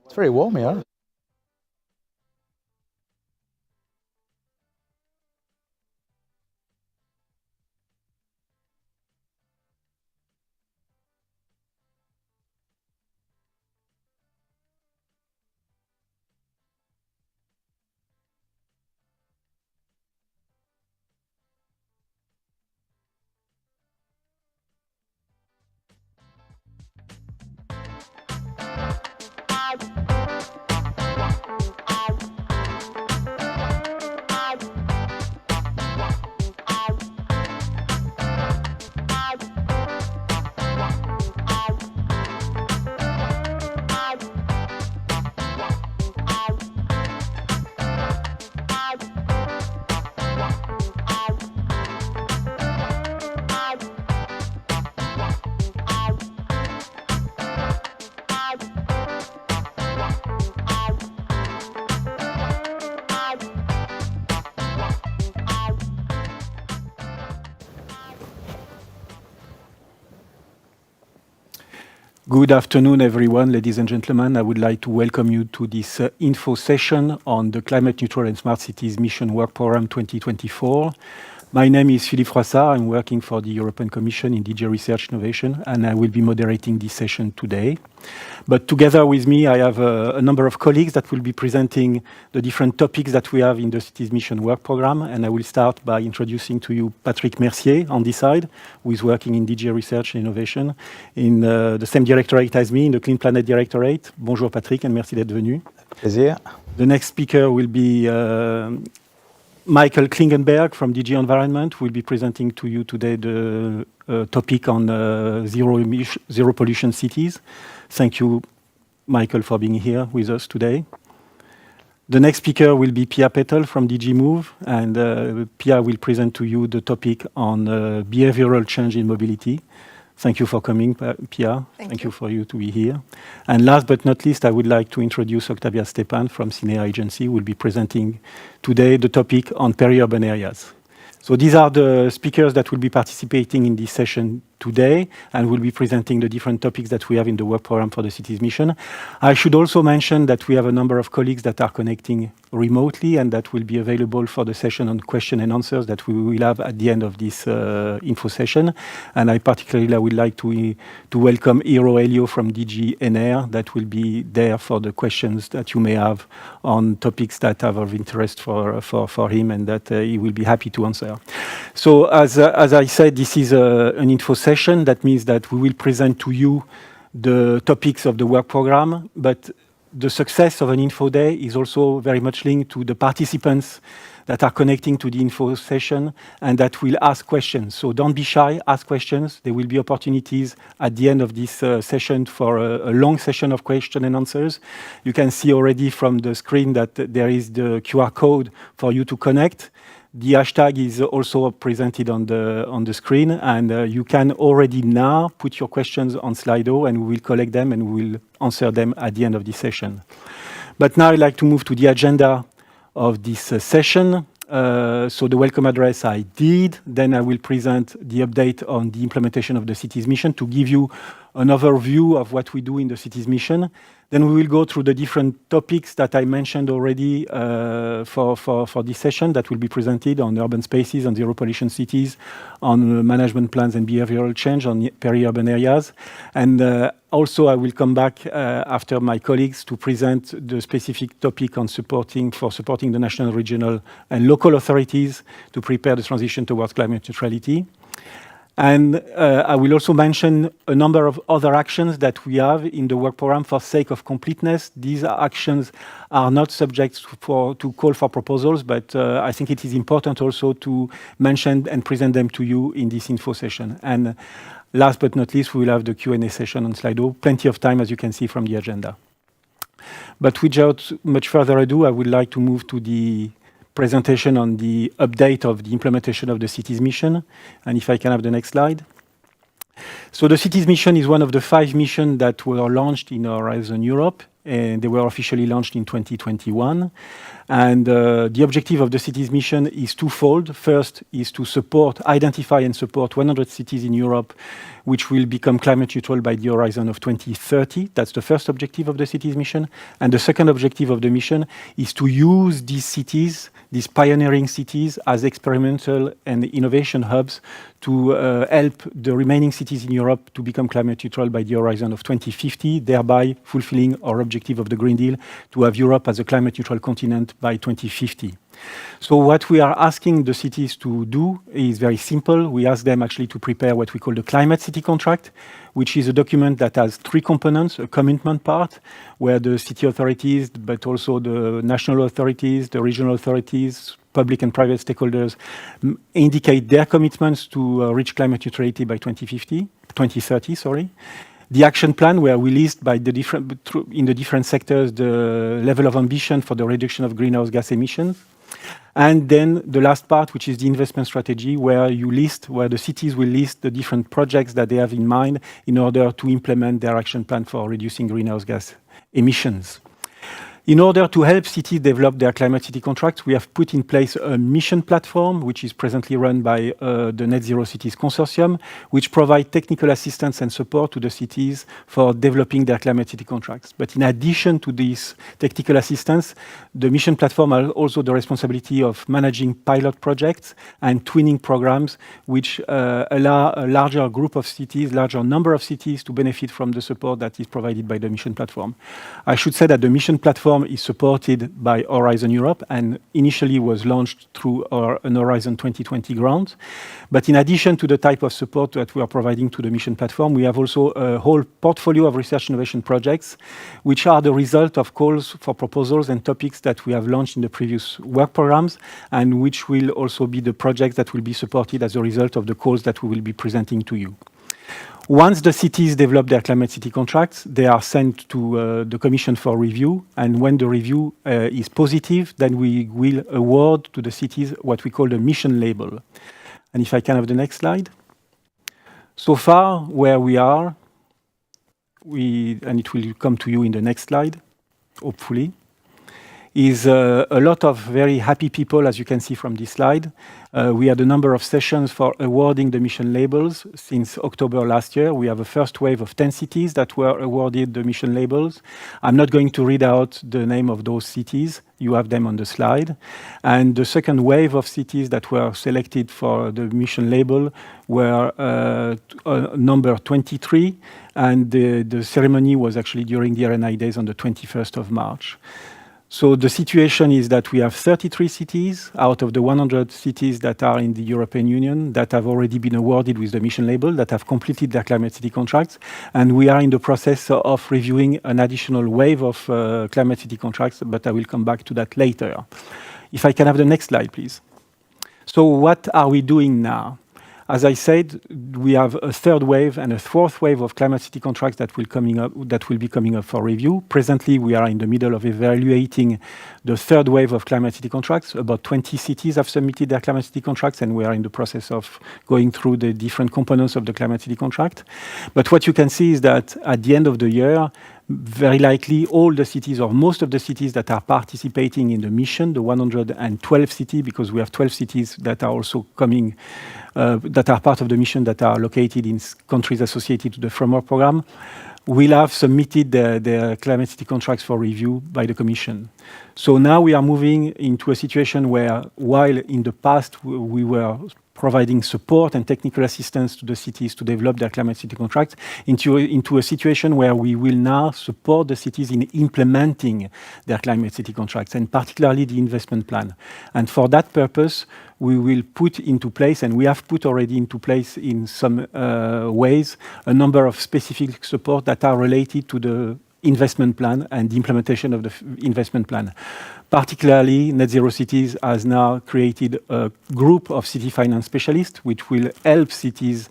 It's very warm here. Good afternoon, everyone, ladies and gentlemen. I would like to welcome you to this info session on the Climate Neutral and Smart Cities Mission Work Programme 2024. My name is Philippe Froissart. I'm working for the European Commission in DG Research Innovation, and I will be moderating this session today. But together with me, I have a number of colleagues that will be presenting the different topics that we have in the Cities Mission Work Programme. And I will start by introducing to you Patrick Mercier on this side, who is working in DG Research and Innovation in the same directorate as me, in the Clean Planet Directorate. Bonjour Patrick, and merci d'être venu. Plaisir. The next speaker will be Michael Klingenberg from DG Environment, who will be presenting to you today the topic on zero pollution cities. Thank you, Michael, for being here with us today. The next speaker will be Pia Petel from DG Move, and Pia will present to you the topic on behavioral change in mobility. Thank you for coming, Pia. Thank you for you to be here. And last but not least, I would like to introduce Octavia Stepan from CINEA Agency, who will be presenting today the topic on peri-urban areas. So these are the speakers that will be participating in this session today and will be presenting the different topics that we have in the work program for the Cities Mission. I should also mention that we have a number of colleagues that are connecting remotely and that will be available for the session on question and answers that we will have at the end of this info session. And I particularly would like to welcome Hiro Elio from DG NR that will be there for the questions that you may have on topics that are of interest for him and that he will be happy to answer. So as I said, this is an info session. That means that we will present to you the topics of the work program, but the success of an info day is also very much linked to the participants that are connecting to the info session and that will ask questions. So don't be shy, ask questions. There will be opportunities at the end of this session for a long session of question and answers. You can see already from the screen that there is the QR code for you to connect. The hashtag is also presented on the screen, and you can already now put your questions on Slido, and we will collect them and we will answer them at the end of this session. But now I'd like to move to the agenda of this session. So the welcome address I did, then I will present the update on the implementation of the Cities Mission to give you an overview of what we do in the Cities Mission. Then we will go through the different topics that I mentioned already for this session that will be presented on urban spaces, on zero pollution cities, on management plans and behavioral change, on peri-urban areas. And also I will come back after my colleagues to present the specific topic on supporting the national, regional and local authorities to prepare the transition towards climate neutrality. And I will also mention a number of other actions that we have in the work program for sake of completeness. These actions are not subject to call for proposals, but I think it is important also to mention and present them to you in this info session. And last but not least, we will have the Q&A session on Slido. Plenty of time, as you can see from the agenda. But without much further ado, I would like to move to the presentation on the update of the implementation of the Cities Mission. And if I can have the next slide. So the cities mission is one of the 5 missions that were launched in Horizon Europe, and they were officially launched in 2021. And the objective of the cities mission is twofold. First is to identify and support 100 cities in Europe which will become climate neutral by the horizon of 2030. That's the first objective of the cities mission. And the second objective of the mission is to use these cities, these pioneering cities, as experimental and innovation hubs to help the remaining cities in Europe to become climate neutral by the horizon of 2050, thereby fulfilling our objective of the Green Deal to have Europe as a climate neutral continent by 2050. So what we are asking the cities to do is very simple. We ask them actually to prepare what we call the Climate City Contract, which is a document that has 3 components: a commitment part, where the city authorities, but also the national authorities, the regional authorities, public and private stakeholders indicate their commitments to reach climate neutrality by 2030, sorry. The action plan, where we list in the different sectors the level of ambition for the reduction of greenhouse gas emissions. And then the last part, which is the investment strategy, where the cities will list the different projects that they have in mind in order to implement their action plan for reducing greenhouse gas emissions. In order to help cities develop their climate city contracts, we have put in place a mission platform, which is presently run by the Net Zero Cities Consortium, which provide technical assistance and support to the cities for developing their climate city contracts. But in addition to this technical assistance, the mission platform has also the responsibility of managing pilot projects and twinning programs, which allow a larger number of cities to benefit from the support that is provided by the mission platform. I should say that the mission platform is supported by Horizon Europe and initially was launched through an Horizon 2020 grant. But in addition to the type of support that we are providing to the mission platform, we have also a whole portfolio of research innovation projects, which are the result of calls for proposals and topics that we have launched in the previous work programs, and which will also be the projects that will be supported as a result of the calls that we will be presenting to you. Once the cities develop their climate city contracts, they are sent to the Commission for review. And when the review is positive, then we will award to the cities what we call the mission label. And if I can have the next slide. So far, where we are, and it will come to you in the next slide, hopefully, is a lot of very happy people, as you can see from this slide. We had a number of sessions for awarding the mission labels since October last year. We have a first wave of 10 cities that were awarded the mission labels. I'm not going to read out the name of those cities. You have them on the slide. And the second wave of cities that were selected for the mission label were number 23. And the ceremony was actually during the RNI days on the 21st of March. So the situation is that we have 33 cities out of the 100 cities that are in the European Union that have already been awarded with the mission label, that have completed their climate city contracts. And we are in the process of reviewing an additional wave of climate city contracts, but I will come back to that later. If I can have the next slide, please. So what are we doing now? As I said, we have a third wave and a fourth wave of climate city contracts that will be coming up for review. Presently, we are in the middle of evaluating the third wave of climate city contracts. About 20 cities have submitted their climate city contracts, and we are in the process of going through the different components of the climate city contract. But what you can see is that at the end of the year, very likely all the cities or most of the cities that are participating in the mission, the 112 cities, because we have 12 cities that are also coming, that are part of the mission, that are located in countries associated to the framework program, will have submitted their climate city contracts for review by the Commission. So now we are moving into a situation where, while in the past we were providing support and technical assistance to the cities to develop their climate city contracts, into a situation where we will now support the cities in implementing their climate city contracts, and particularly the investment plan. And for that purpose, we will put into place, and we have put already into place in some ways, a number of specific support that are related to the investment plan and the implementation of the investment plan. Particularly, Net Zero Cities has now created a group of city finance specialists which will help cities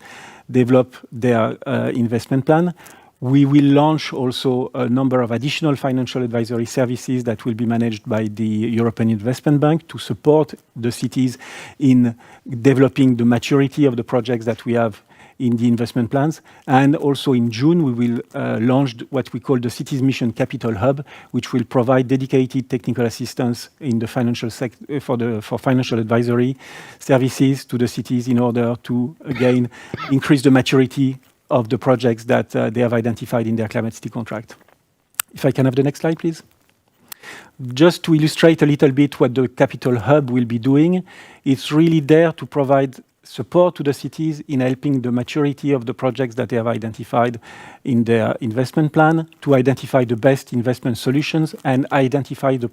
develop their investment plan. We will launch also a number of additional financial advisory services that will be managed by the European Investment Bank to support the cities in developing the maturity of the projects that we have in the investment plans. And also in June, we will launch what we call the Cities Mission Capital Hub, which will provide dedicated technical assistance in the financial sector for financial advisory services to the cities in order to, again, increase the maturity of the projects that they have identified in their climate city contract. If I can have the next slide, please. Just to illustrate a little bit what the Capital Hub will be doing, it's really there to provide support to the cities in helping the maturity of the projects that they have identified in their investment plan, to identify the best investment solutions and identify the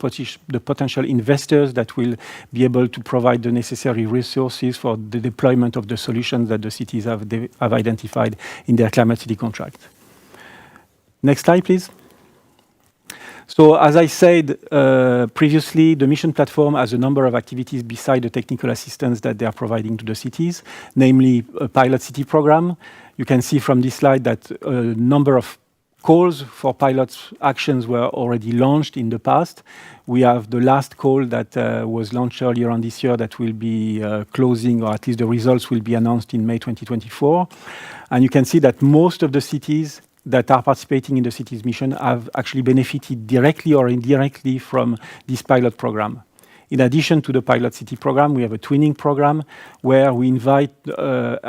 potential investors that will be able to provide the necessary resources for the deployment of the solutions that the cities have identified in their climate city contract. Next slide, please. So as I said previously, the mission platform has a number of activities beside the technical assistance that they are providing to the cities, namely a pilot city program. You can see from this slide that a number of calls for pilot actions were already launched in the past. We have the last call that was launched earlier on this year that will be closing, or at least the results will be announced in May 2024. And you can see that most of the cities that are participating in the cities mission have actually benefited directly or indirectly from this pilot program. In addition to the pilot city program, we have a twinning program where we invite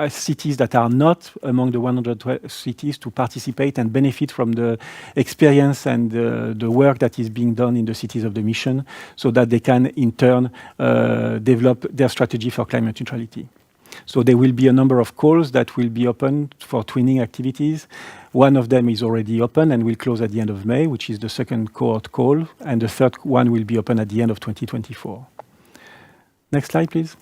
cities that are not among the 100 cities to participate and benefit from the experience and the work that is being done in the cities of the mission, so that they can in turn develop their strategy for climate neutrality. So there will be a number of calls that will be open for twinning activities. One of them is already open and will close at the end of May, which is the second cohort call, and the third one will be open at the end of 2024. Next slide, please.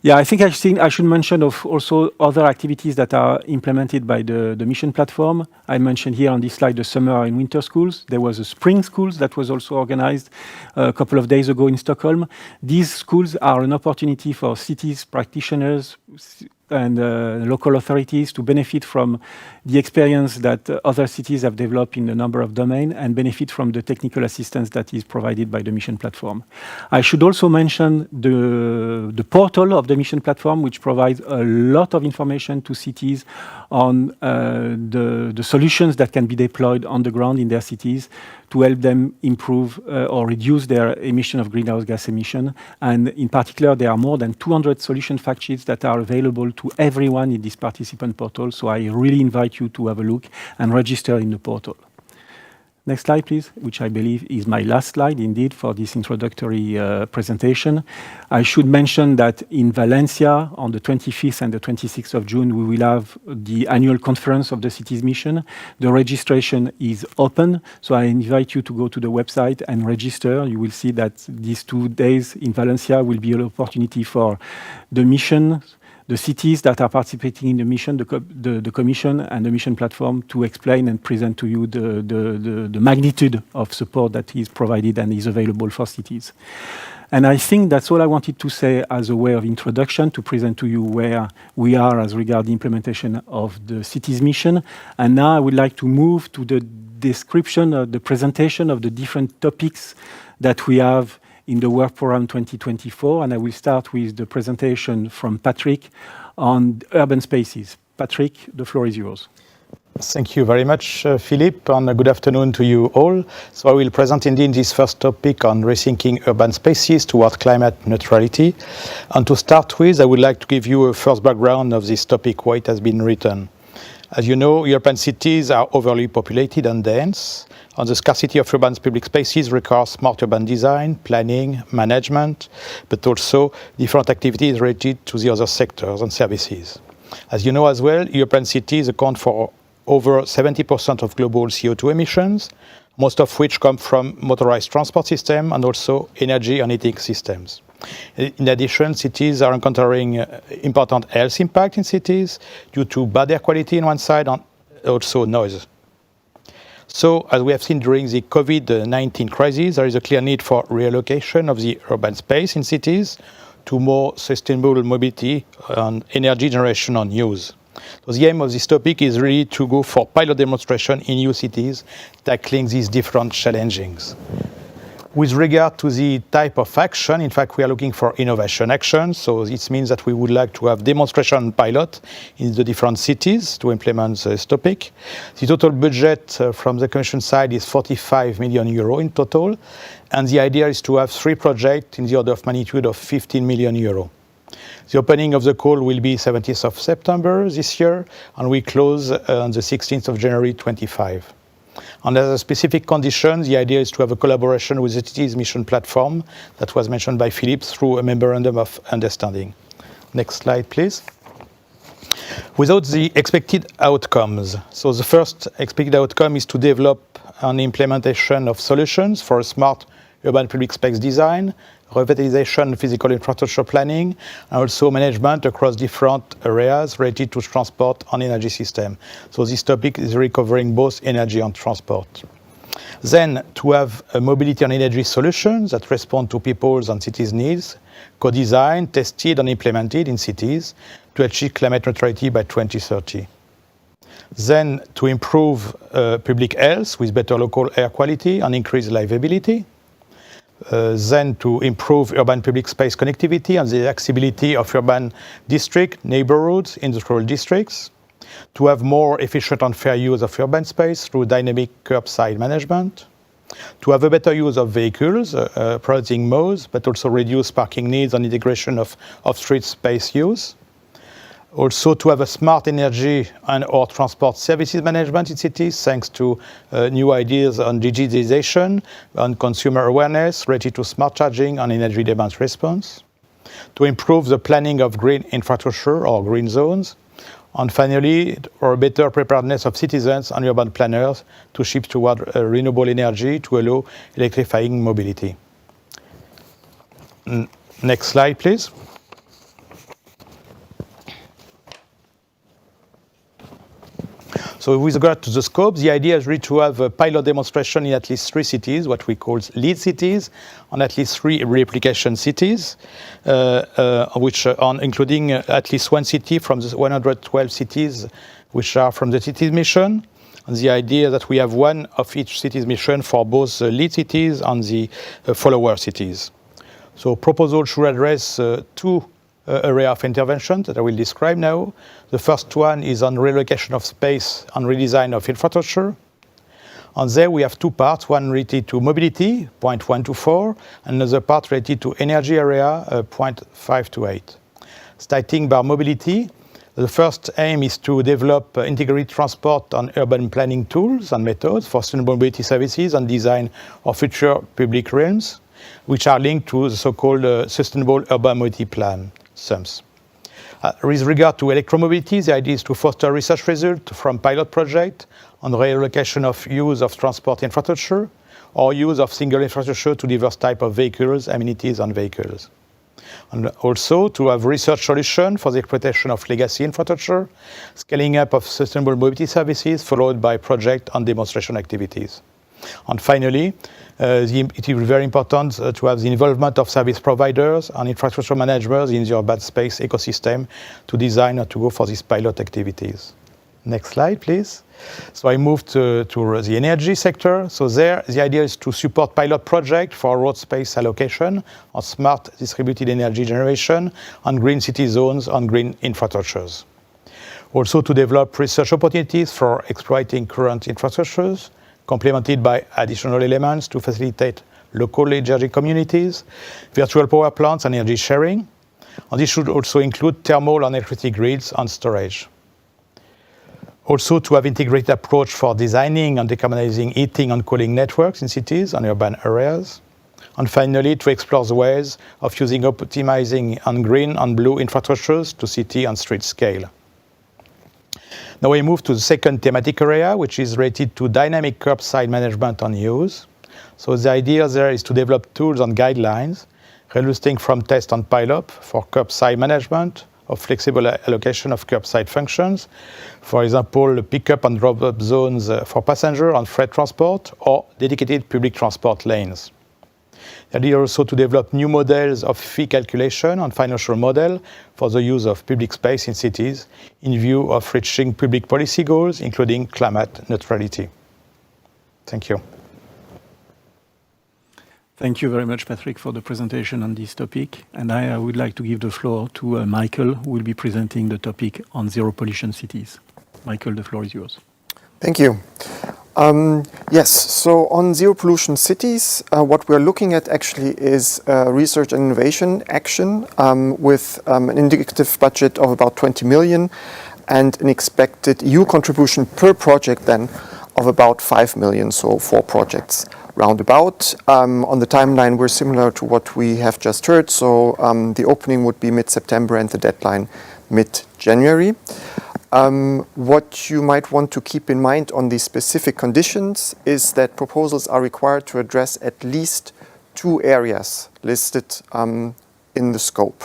Yeah, I think I should mention also other activities that are implemented by the mission platform. I mentioned here on this slide the summer and winter schools. There was a spring schools that was also organized a couple of days ago in Stockholm. These schools are an opportunity for cities, practitioners, and local authorities to benefit from the experience that other cities have developed in a number of domains and benefit from the technical assistance that is provided by the mission platform. I should also mention the portal of the mission platform, which provides a lot of information to cities on the solutions that can be deployed on the ground in their cities to help them improve or reduce their emission of greenhouse gas emission. And in particular, there are more than 200 solution fact sheets that are available to everyone in this participant portal. So I really invite you to have a look and register in the portal. Next slide, please, which I believe is my last slide, indeed, for this introductory presentation. I should mention that in Valencia, on the 25th and the 26th of June, we will have the annual conference of the Cities Mission. The registration is open, so I invite you to go to the website and register. You will see that these 2 days in Valencia will be an opportunity for the mission, the cities that are participating in the mission, the Commission and the mission platform to explain and present to you the magnitude of support that is provided and is available for cities. And I think that's all I wanted to say as a way of introduction to present to you where we are as regards the implementation of the cities mission. And now I would like to move to the description, the presentation of the different topics that we have in the work program 2024, and I will start with the presentation from Patrick on urban spaces. Patrick, the floor is yours. Thank you very much, Philippe, and good afternoon to you all. So I will present indeed this first topic on rethinking urban spaces towards climate neutrality. And to start with, I would like to give you a first background of this topic, why it has been written. As you know, European cities are overly populated and dense, and the scarcity of urban public spaces requires smart urban design, planning, management, but also different activities related to the other sectors and services. As you know as well, European cities account for over 70% of global CO2 emissions, most of which come from motorized transport systems and also energy and heating systems. In addition, cities are encountering important health impact in cities due to bad air quality on one side and also noise. So, as we have seen during the COVID-19 crisis, there is a clear need for reallocation of the urban space in cities to more sustainable mobility and energy generation and use. So the aim of this topic is really to go for pilot demonstration in new cities, tackling these different challenges. With regard to the type of action, in fact, we are looking for innovation action. So it means that we would like to have demonstration pilot in the different cities to implement this topic. The total budget from the Commission side is 45 million euro in total. And the idea is to have 3 projects in the order of magnitude of 15 million euro. The opening of the call will be 17th of September this year, and we close on the 16th of January 25. And as a specific condition, the idea is to have a collaboration with the cities mission platform that was mentioned by Philippe through a memorandum of understanding. Next slide, please. Without the expected outcomes. So the first expected outcome is to develop an implementation of solutions for a smart urban public space design, revitalization, physical infrastructure planning, and also management across different areas related to transport and energy system. So this topic is recovering both energy and transport. Then to have a mobility and energy solutions that respond to people's and cities' needs, co-designed, tested and implemented in cities to achieve climate neutrality by 2030. Then to improve public health with better local air quality and increase livability. Then to improve urban public space connectivity and the accessibility of urban districts, neighborhoods, industrial districts. To have more efficient and fair use of urban space through dynamic curbside management. To have a better use of vehicles, prioritizing modes, but also reduce parking needs and integration of street space use. Also to have a smart energy and or transport services management in cities thanks to new ideas on digitization, on consumer awareness related to smart charging and energy demand response. To improve the planning of green infrastructure or green zones. And finally, for a better preparedness of citizens and urban planners to shift toward renewable energy to allow electrifying mobility. Next slide, please. So with regard to the scope, the idea is really to have a pilot demonstration in at least 3 cities, what we call lead cities, and at least 3 replication cities, including at least 1 city from the 112 cities which are from the cities mission. And the idea that we have 1 of each city's mission for both the lead cities and the follower cities. So proposal should address 2 area of intervention that I will describe now. The first one is on relocation of space and redesign of infrastructure. And there we have 2 parts, one related to mobility, point 1 to 4, and another part related to energy area, point 5 to 8. Starting by mobility, the first aim is to develop integrated transport and urban planning tools and methods for sustainable mobility services and design of future public realms, which are linked to the so-called Sustainable Urban Mobility Plan, SUMS. With regard to electromobility, the idea is to foster research results from pilot projects on reallocation of use of transport infrastructure or use of single infrastructure to diverse types of vehicles, amenities, and vehicles. And also to have research solutions for the exploitation of legacy infrastructure, scaling up of sustainable mobility services, followed by project and demonstration activities. And finally, it is very important to have the involvement of service providers and infrastructure managers in the urban space ecosystem to design and to go for these pilot activities. Next slide, please. So I moved to the energy sector. So there, the idea is to support pilot project for road space allocation on smart distributed energy generation on green city zones and green infrastructures. Also to develop research opportunities for exploiting current infrastructures, complemented by additional elements to facilitate local energy communities, virtual power plants and energy sharing. And this should also include thermal and electricity grids and storage. Also to have integrated approach for designing and decarbonizing heating and cooling networks in cities and urban areas. And finally, to explore the ways of optimizing on green and blue infrastructures to city and street scale. Now we move to the second thematic area, which is related to dynamic curbside management and use. So the idea there is to develop tools and guidelines, resulting from test and pilot for curbside management of flexible allocation of curbside functions. For example, pickup and drop-up zones for passenger and freight transport or dedicated public transport lanes. The idea also to develop new models of fee calculation and financial model for the use of public space in cities in view of reaching public policy goals, including climate neutrality. Thank you. Thank you very much, Patrick, for the presentation on this topic. And I would like to give the floor to Michael, who will be presenting the topic on zero pollution cities. Michael, the floor is yours. Thank you. Yes, so on zero pollution cities, what we're looking at actually is research and innovation action with an indicative budget of about 20 million and an expected EU contribution per project then of about 5 million, so 4 projects roundabout. On the timeline, we're similar to what we have just heard, so the opening would be mid-September and the deadline mid-January. What you might want to keep in mind on these specific conditions is that proposals are required to address at least 2 areas listed in the scope.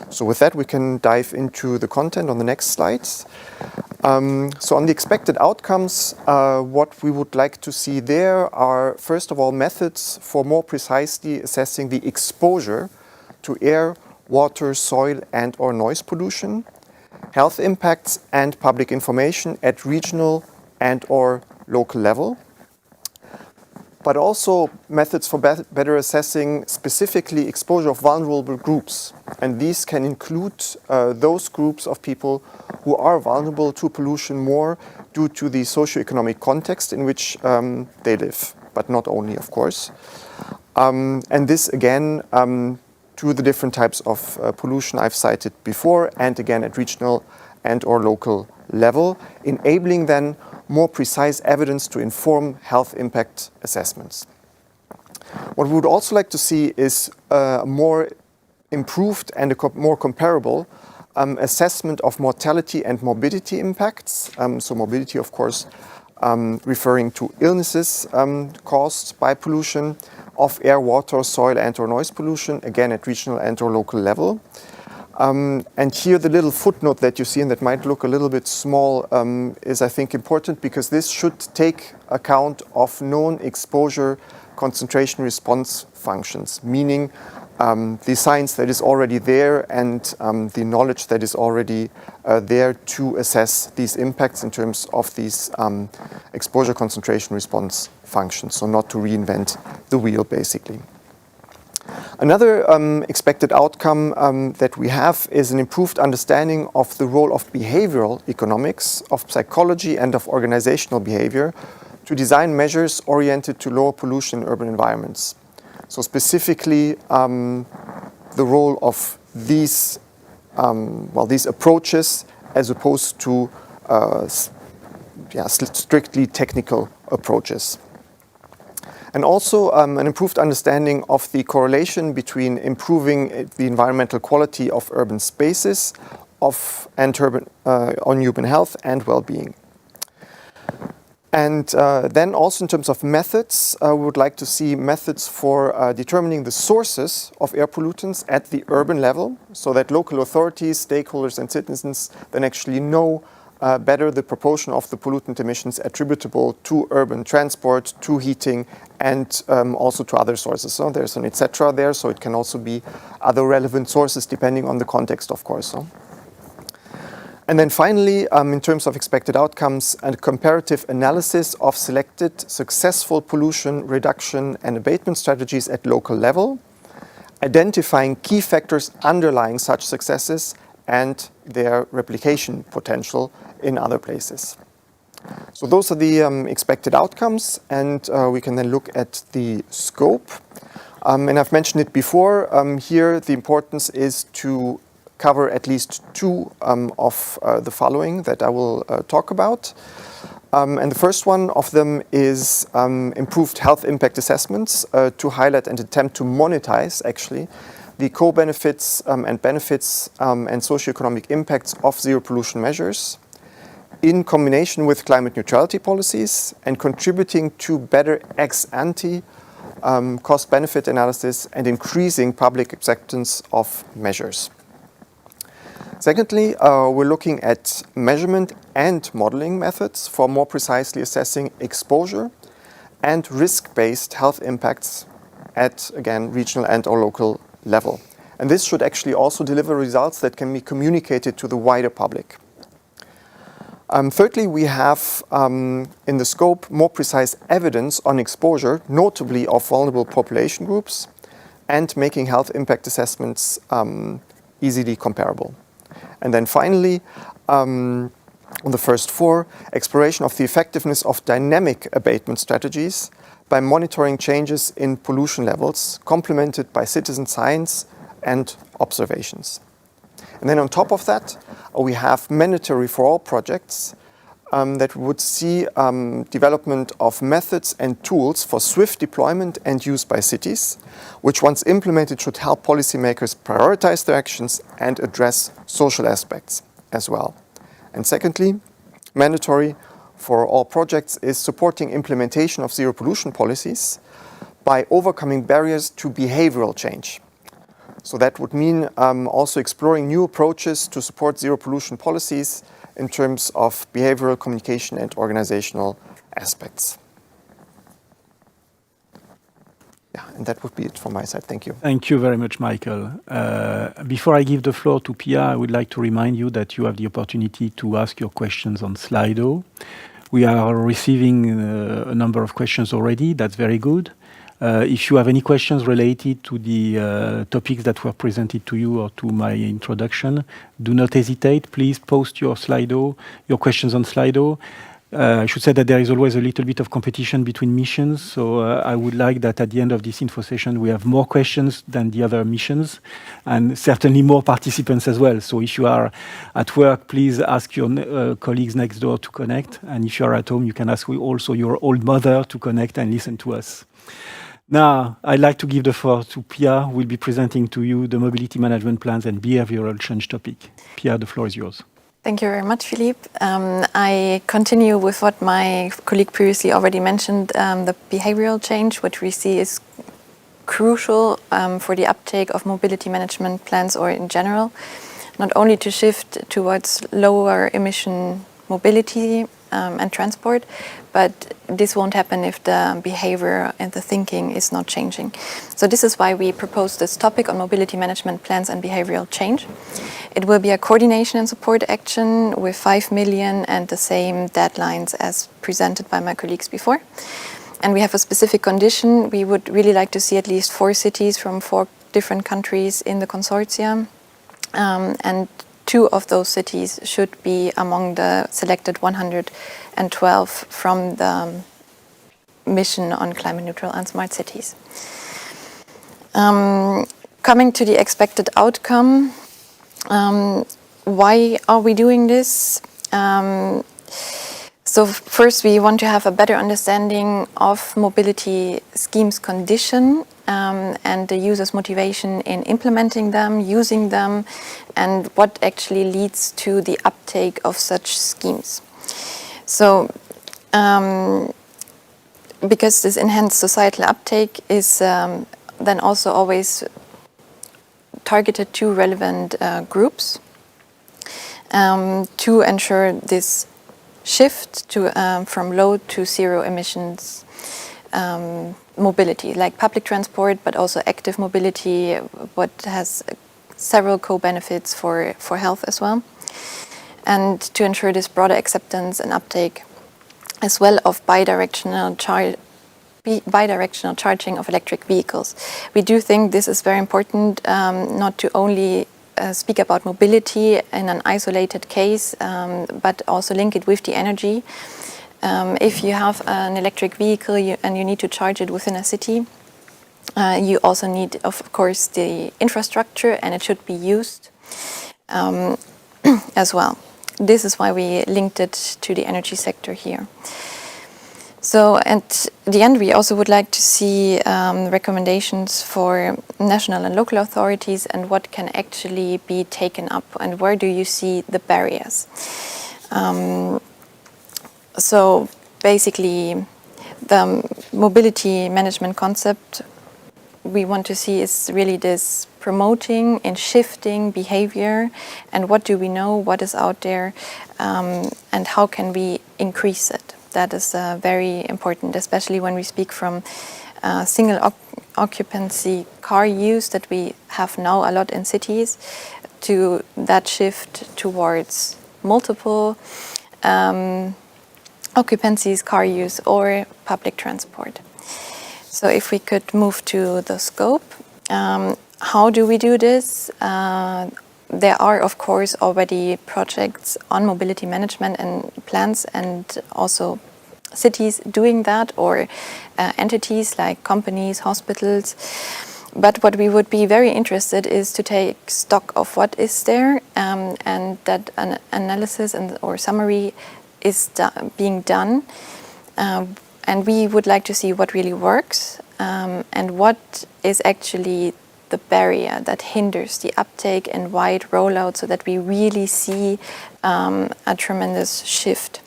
So with that, we can dive into the content on the next slides. So on the expected outcomes, what we would like to see there are, first of all, methods for more precisely assessing the exposure to air, water, soil, and/or noise pollution, health impacts, and public information at regional and/or local level, but also methods for better assessing specifically exposure of vulnerable groups. And these can include those groups of people who are vulnerable to pollution more due to the socioeconomic context in which they live, but not only, of course. And this again, to the different types of pollution I've cited before, and again at regional and/or local level, enabling then more precise evidence to inform health impact assessments. What we would also like to see is a more improved and a more comparable assessment of mortality and morbidity impacts. So morbidity, of course, referring to illnesses caused by pollution of air, water, soil, and/or noise pollution, again at regional and/or local level. And here the little footnote that you see and that might look a little bit small is, I think, important because this should take account of known exposure concentration response functions, meaning the science that is already there and the knowledge that is already there to assess these impacts in terms of these exposure concentration response functions, so not to reinvent the wheel basically. Another expected outcome that we have is an improved understanding of the role of behavioral economics, of psychology, and of organizational behavior to design measures oriented to lower pollution in urban environments. So specifically, the role of these approaches as opposed to strictly technical approaches. And also an improved understanding of the correlation between improving the environmental quality of urban spaces on human health and well-being. And then also in terms of methods, we would like to see methods for determining the sources of air pollutants at the urban level so that local authorities, stakeholders and citizens then actually know better the proportion of the pollutant emissions attributable to urban transport, to heating, and also to other sources. So there's an etc. there, so it can also be other relevant sources depending on the context, of course. So. And then finally, in terms of expected outcomes, a comparative analysis of selected successful pollution reduction and abatement strategies at local level, identifying key factors underlying such successes and their replication potential in other places. So those are the expected outcomes, and we can then look at the scope. And I've mentioned it before, here the importance is to cover at least 2 of the following that I will talk about. And the first one of them is improved health impact assessments to highlight and attempt to monetize actually the co-benefits and benefits and socioeconomic impacts of zero pollution measures in combination with climate neutrality policies and contributing to better ex-ante cost-benefit analysis and increasing public acceptance of measures. Secondly, we're looking at measurement and modeling methods for more precisely assessing exposure and risk-based health impacts at, again, regional and/or local level. And this should actually also deliver results that can be communicated to the wider public. Thirdly, we have in the scope more precise evidence on exposure, notably of vulnerable population groups, and making health impact assessments easily comparable. And then finally, on the first four, exploration of the effectiveness of dynamic abatement strategies by monitoring changes in pollution levels, complemented by citizen science and observations. And then on top of that, we have mandatory for all projects that would see development of methods and tools for swift deployment and use by cities, which once implemented should help policymakers prioritize their actions and address social aspects as well. And secondly, mandatory for all projects is supporting implementation of zero pollution policies by overcoming barriers to behavioral change. So that would mean also exploring new approaches to support zero pollution policies in terms of behavioral, communication and organizational aspects. Yeah, and that would be it from my side. Thank you. Thank you very much, Michael. Before I give the floor to Pia, I would like to remind you that you have the opportunity to ask your questions on Slido. We are receiving a number of questions already. That's very good. If you have any questions related to the topics that were presented to you or to my introduction, do not hesitate. Please post your questions on Slido. I should say that there is always a little bit of competition between missions, so I would like that at the end of this info session we have more questions than the other missions, and certainly more participants as well. So if you are at work, please ask your colleagues next door to connect, and if you are at home, you can ask also your old mother to connect and listen to us. Now, I'd like to give the floor to Pia, who will be presenting to you the mobility management plans and behavioral change topic. Pia, the floor is yours. Thank you very much, Philippe. I continue with what my colleague previously already mentioned, the behavioral change, which we see is crucial for the uptake of mobility management plans or in general, not only to shift towards lower emission mobility and transport, but this won't happen if the behavior and the thinking is not changing. So this is why we propose this topic on mobility management plans and behavioral change. It will be a coordination and support action with 5 million and the same deadlines as presented by my colleagues before. And we have a specific condition. We would really like to see at least 4 cities from 4 different countries in the consortium. And 2 of those cities should be among the selected 112 from the mission on climate neutral and smart cities. Coming to the expected outcome, why are we doing this? So first, we want to have a better understanding of mobility schemes' condition and the user's motivation in implementing them, using them, and what actually leads to the uptake of such schemes. So, because this enhanced societal uptake is then also always targeted to relevant groups to ensure this shift to from low to zero emissions mobility, like public transport, but also active mobility, what has several co-benefits for health as well, and to ensure this broader acceptance and uptake as well of bidirectional charging of electric vehicles. We do think this is very important, not to only speak about mobility in an isolated case, but also link it with the energy. If you have an electric vehicle and you need to charge it within a city, you also need, of course, the infrastructure, and it should be used as well. This is why we linked it to the energy sector here. So at the end, we also would like to see recommendations for national and local authorities and what can actually be taken up and where do you see the barriers. So basically, the mobility management concept we want to see is really this promoting and shifting behavior, and what do we know, what is out there, and how can we increase it. That is very important, especially when we speak from single occupancy car use that we have now a lot in cities, to that shift towards multiple occupancies, car use, or public transport. So if we could move to the scope, how do we do this? There are, of course, already projects on mobility management and plans, and also cities doing that, or entities like companies, hospitals. But what we would be very interested is to take stock of what is there, and that an analysis or summary is being done. And we would like to see what really works, and what is actually the barrier that hinders the uptake and wide rollout, so that we really see a tremendous shift.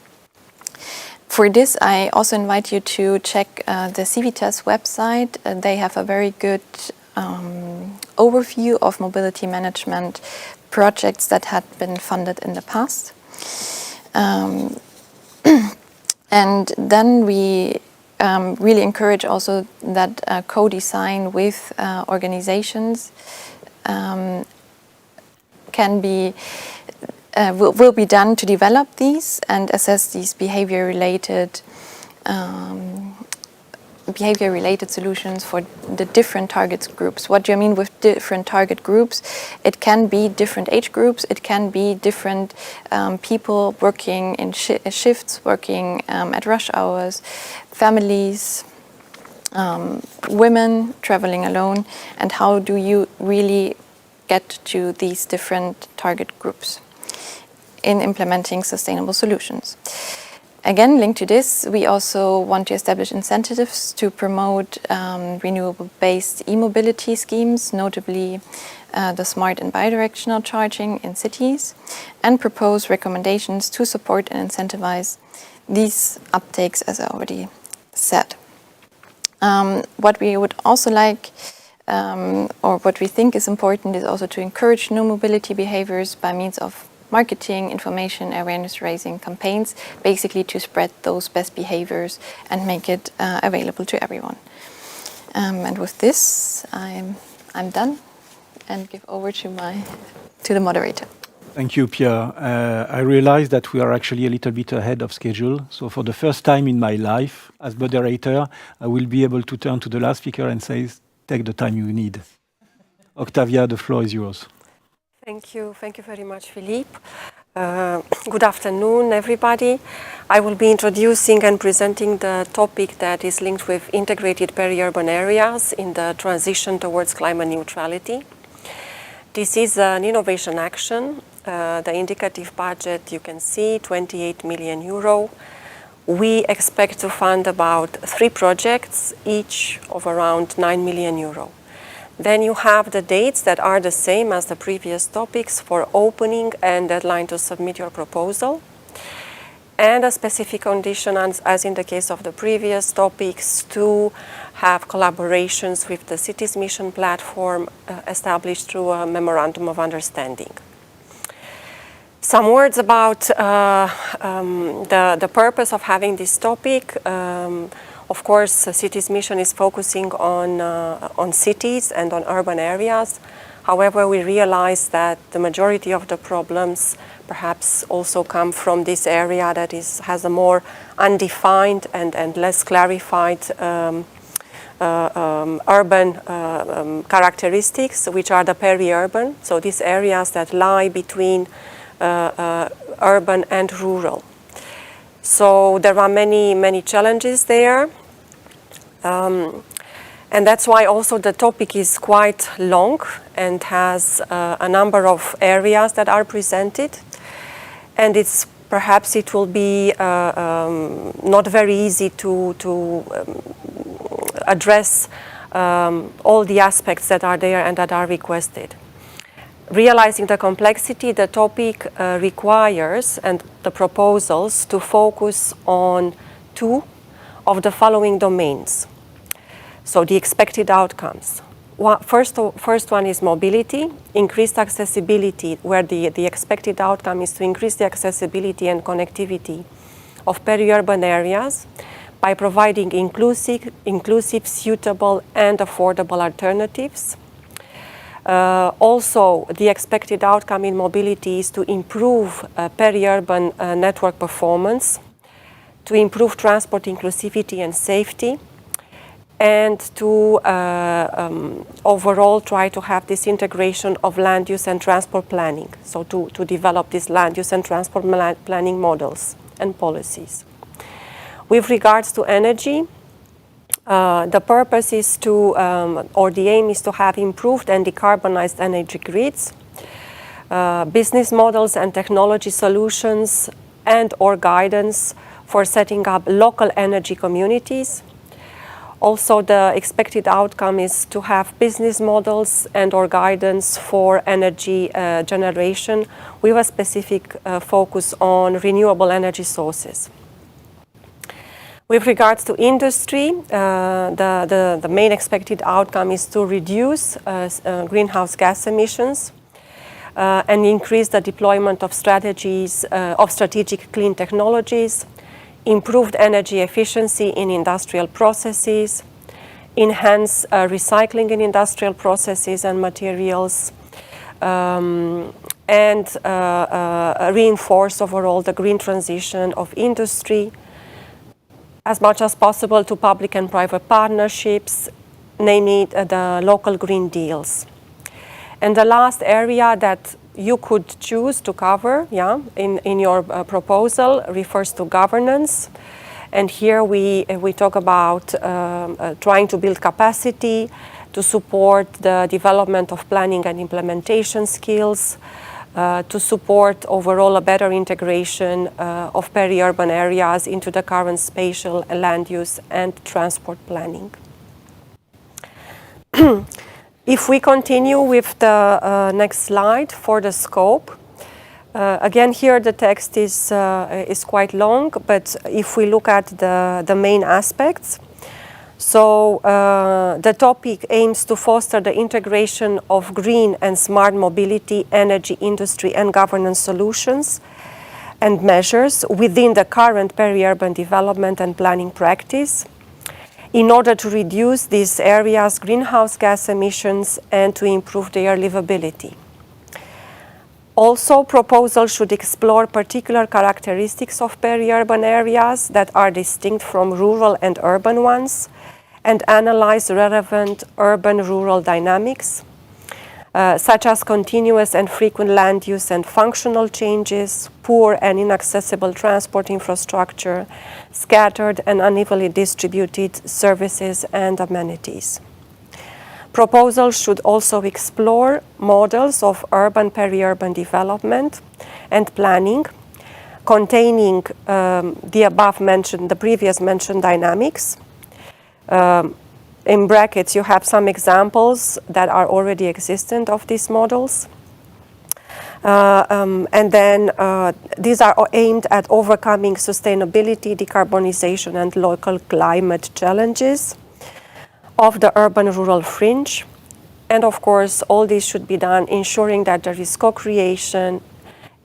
For this, I also invite you to check the Civitas website. They have a very good overview of mobility management projects that had been funded in the past. And then we really encourage also that co-design with organizations will be done to develop these and assess these behavior-related solutions for the different target groups. What do I mean with different target groups? It can be different age groups, it can be different people working in shifts, working at rush hours, families, women traveling alone, and how do you really get to these different target groups in implementing sustainable solutions. Again, linked to this, we also want to establish incentives to promote renewable-based e-mobility schemes, notably the smart and bidirectional charging in cities, and propose recommendations to support and incentivize these uptakes, as I already said. What we would also like, or what we think is important, is also to encourage new mobility behaviors by means of marketing, information, awareness-raising campaigns, basically to spread those best behaviors and make it available to everyone. And with this, I'm done, and give over to the moderator. Thank you, Pierre. I realize that we are actually a little bit ahead of schedule. So for the first time in my life, as moderator, I will be able to turn to the last speaker and say, take the time you need. Octavia, the floor is yours. Thank you very much, Philippe. Good afternoon, everybody. I will be introducing and presenting the topic that is linked with integrated peri-urban areas in the transition towards climate neutrality. This is an innovation action. The indicative budget, you can see, 28 million euro. We expect to fund about 3 projects, each of around 9 million euro. Then you have the dates that are the same as the previous topics for opening and deadline to submit your proposal. And a specific condition, as in the case of the previous topics, to have collaborations with the Cities Mission platform established through a memorandum of understanding. Some words about the purpose of having this topic. Of course, Cities Mission is focusing on cities and on urban areas. However, we realize that the majority of the problems perhaps also come from this area that has a more undefined and less clarified urban characteristics, which are the peri-urban, so these areas that lie between urban and rural. So there are many challenges there. And that's why also the topic is quite long and has a number of areas that are presented. And perhaps it will be not very easy to address all the aspects that are there and that are requested. Realizing the complexity, the topic requires, and the proposals, to focus on 2 of the following domains. So the expected outcomes. First one is mobility, increased accessibility, where the expected outcome is to increase the accessibility and connectivity of peri-urban areas by providing inclusive, suitable and affordable alternatives. Also, the expected outcome in mobility is to improve peri-urban network performance, to improve transport inclusivity and safety, and to overall try to have this integration of land use and transport planning, so to develop these land use and transport planning models and policies. With regards to energy, the purpose is to, or the aim is to have improved and decarbonized energy grids, business models and technology solutions, and or guidance for setting up local energy communities. Also, the expected outcome is to have business models and or guidance for energy generation with a specific focus on renewable energy sources. With regards to industry, the main expected outcome is to reduce greenhouse gas emissions and increase the deployment of strategies of strategic clean technologies, improved energy efficiency in industrial processes, enhance recycling in industrial processes and materials, and reinforce overall the green transition of industry as much as possible to public and private partnerships, namely the local green deals. And the last area that you could choose to cover in your proposal refers to governance. And here we talk about trying to build capacity to support the development of planning and implementation skills, to support overall a better integration of peri-urban areas into the current spatial land use and transport planning. If we continue with the next slide for the scope, again here the text is quite long, but if we look at the main aspects, so the topic aims to foster the integration of green and smart mobility, energy, industry and governance solutions and measures within the current peri-urban development and planning practice in order to reduce these areas' greenhouse gas emissions and to improve their livability. Also, proposals should explore particular characteristics of peri-urban areas that are distinct from rural and urban ones, and analyze relevant urban-rural dynamics, such as continuous and frequent land use and functional changes, poor and inaccessible transport infrastructure, scattered and unevenly distributed services and amenities. Proposals should also explore models of urban peri-urban development and planning containing the previous mentioned dynamics. In brackets, you have some examples that are already existent of these models. And then these are aimed at overcoming sustainability, decarbonization, and local climate challenges of the urban-rural fringe. And of course, all this should be done ensuring that there is co-creation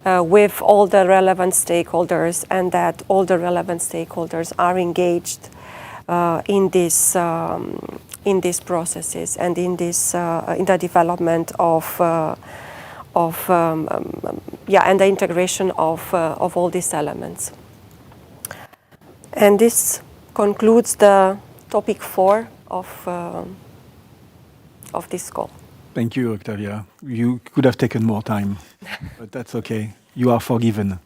with all the relevant stakeholders and that all the relevant stakeholders are engaged in these processes and in the development and the integration of all these elements. And this concludes the topic 4 of this call. Thank you, Octavia. You could have taken more time, but that's okay. You are forgiven.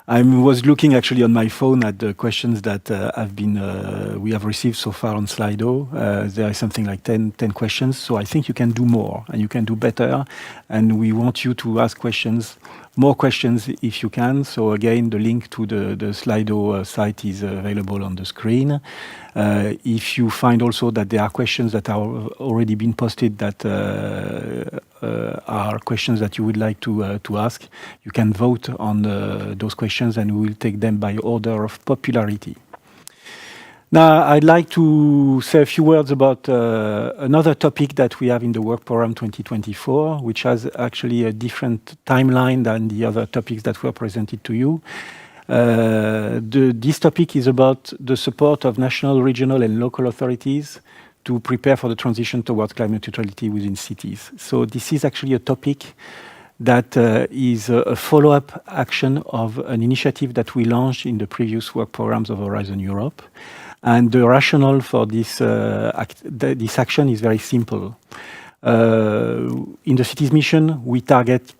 I was looking actually on my phone at the questions that we have received so far on Slido. There is something like 10 questions, so I think you can do more and you can do better. And we want you to ask more questions if you can. So again, the link to the Slido site is available on the screen. If you find also that there are questions that are already been posted that are questions that you would like to ask, you can vote on those questions and we will take them by order of popularity. Now, I'd like to say a few words about another topic that we have in the Work Program 2024, which has actually a different timeline than the other topics that were presented to you. This topic is about the support of national, regional and local authorities to prepare for the transition towards climate neutrality within cities. So this is actually a topic that is a follow-up action of an initiative that we launched in the previous work programs of Horizon Europe. And the rationale for this action is very simple. In the cities mission, we target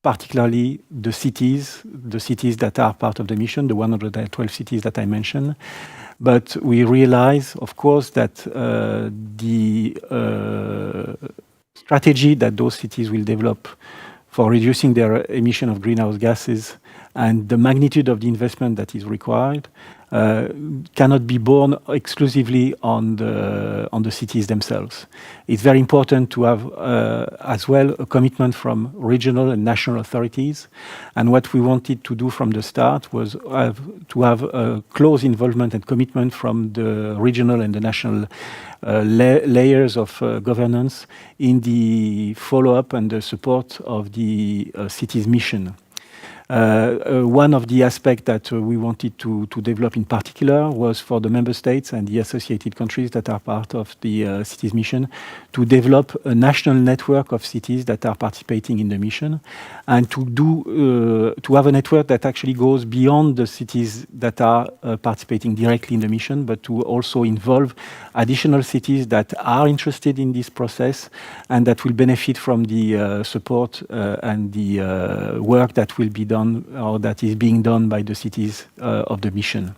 particularly the cities that are part of the mission, the 112 cities that I mentioned. But we realize, of course, that the strategy that those cities will develop for reducing their emission of greenhouse gases and the magnitude of the investment that is required cannot be borne exclusively on the cities themselves. It's very important to have as well a commitment from regional and national authorities. And what we wanted to do from the start was to have a close involvement and commitment from the regional and the national layers of governance in the follow-up and the support of the cities mission. One of the aspects that we wanted to develop in particular was for the member states and the associated countries that are part of the cities mission to develop a national network of cities that are participating in the mission, and to have a network that actually goes beyond the cities that are participating directly in the mission, but to also involve additional cities that are interested in this process and that will benefit from the support and the work that will be done or that is being done by the cities of the mission.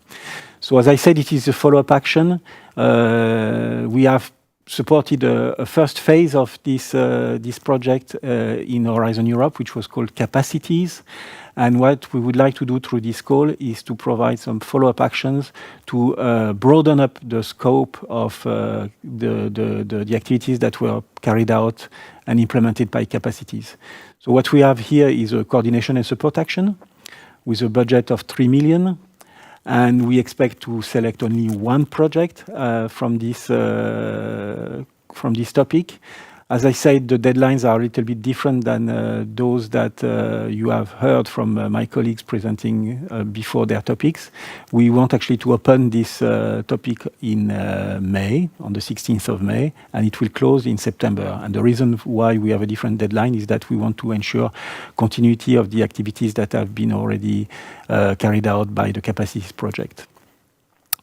So as I said, it is a follow-up action. We have supported a first phase of this project in Horizon Europe, which was called Capacities. And what we would like to do through this call is to provide some follow-up actions to broaden up the scope of the activities that were carried out and implemented by Capacities. So what we have here is a coordination and support action with a budget of 3 million. And we expect to select only one project from this topic. As I said, the deadlines are a little bit different than those that you have heard from my colleagues presenting before their topics. We want actually to open this topic in May, on the 16th of May, and it will close in September. And the reason why we have a different deadline is that we want to ensure continuity of the activities that have been already carried out by the Capacities project.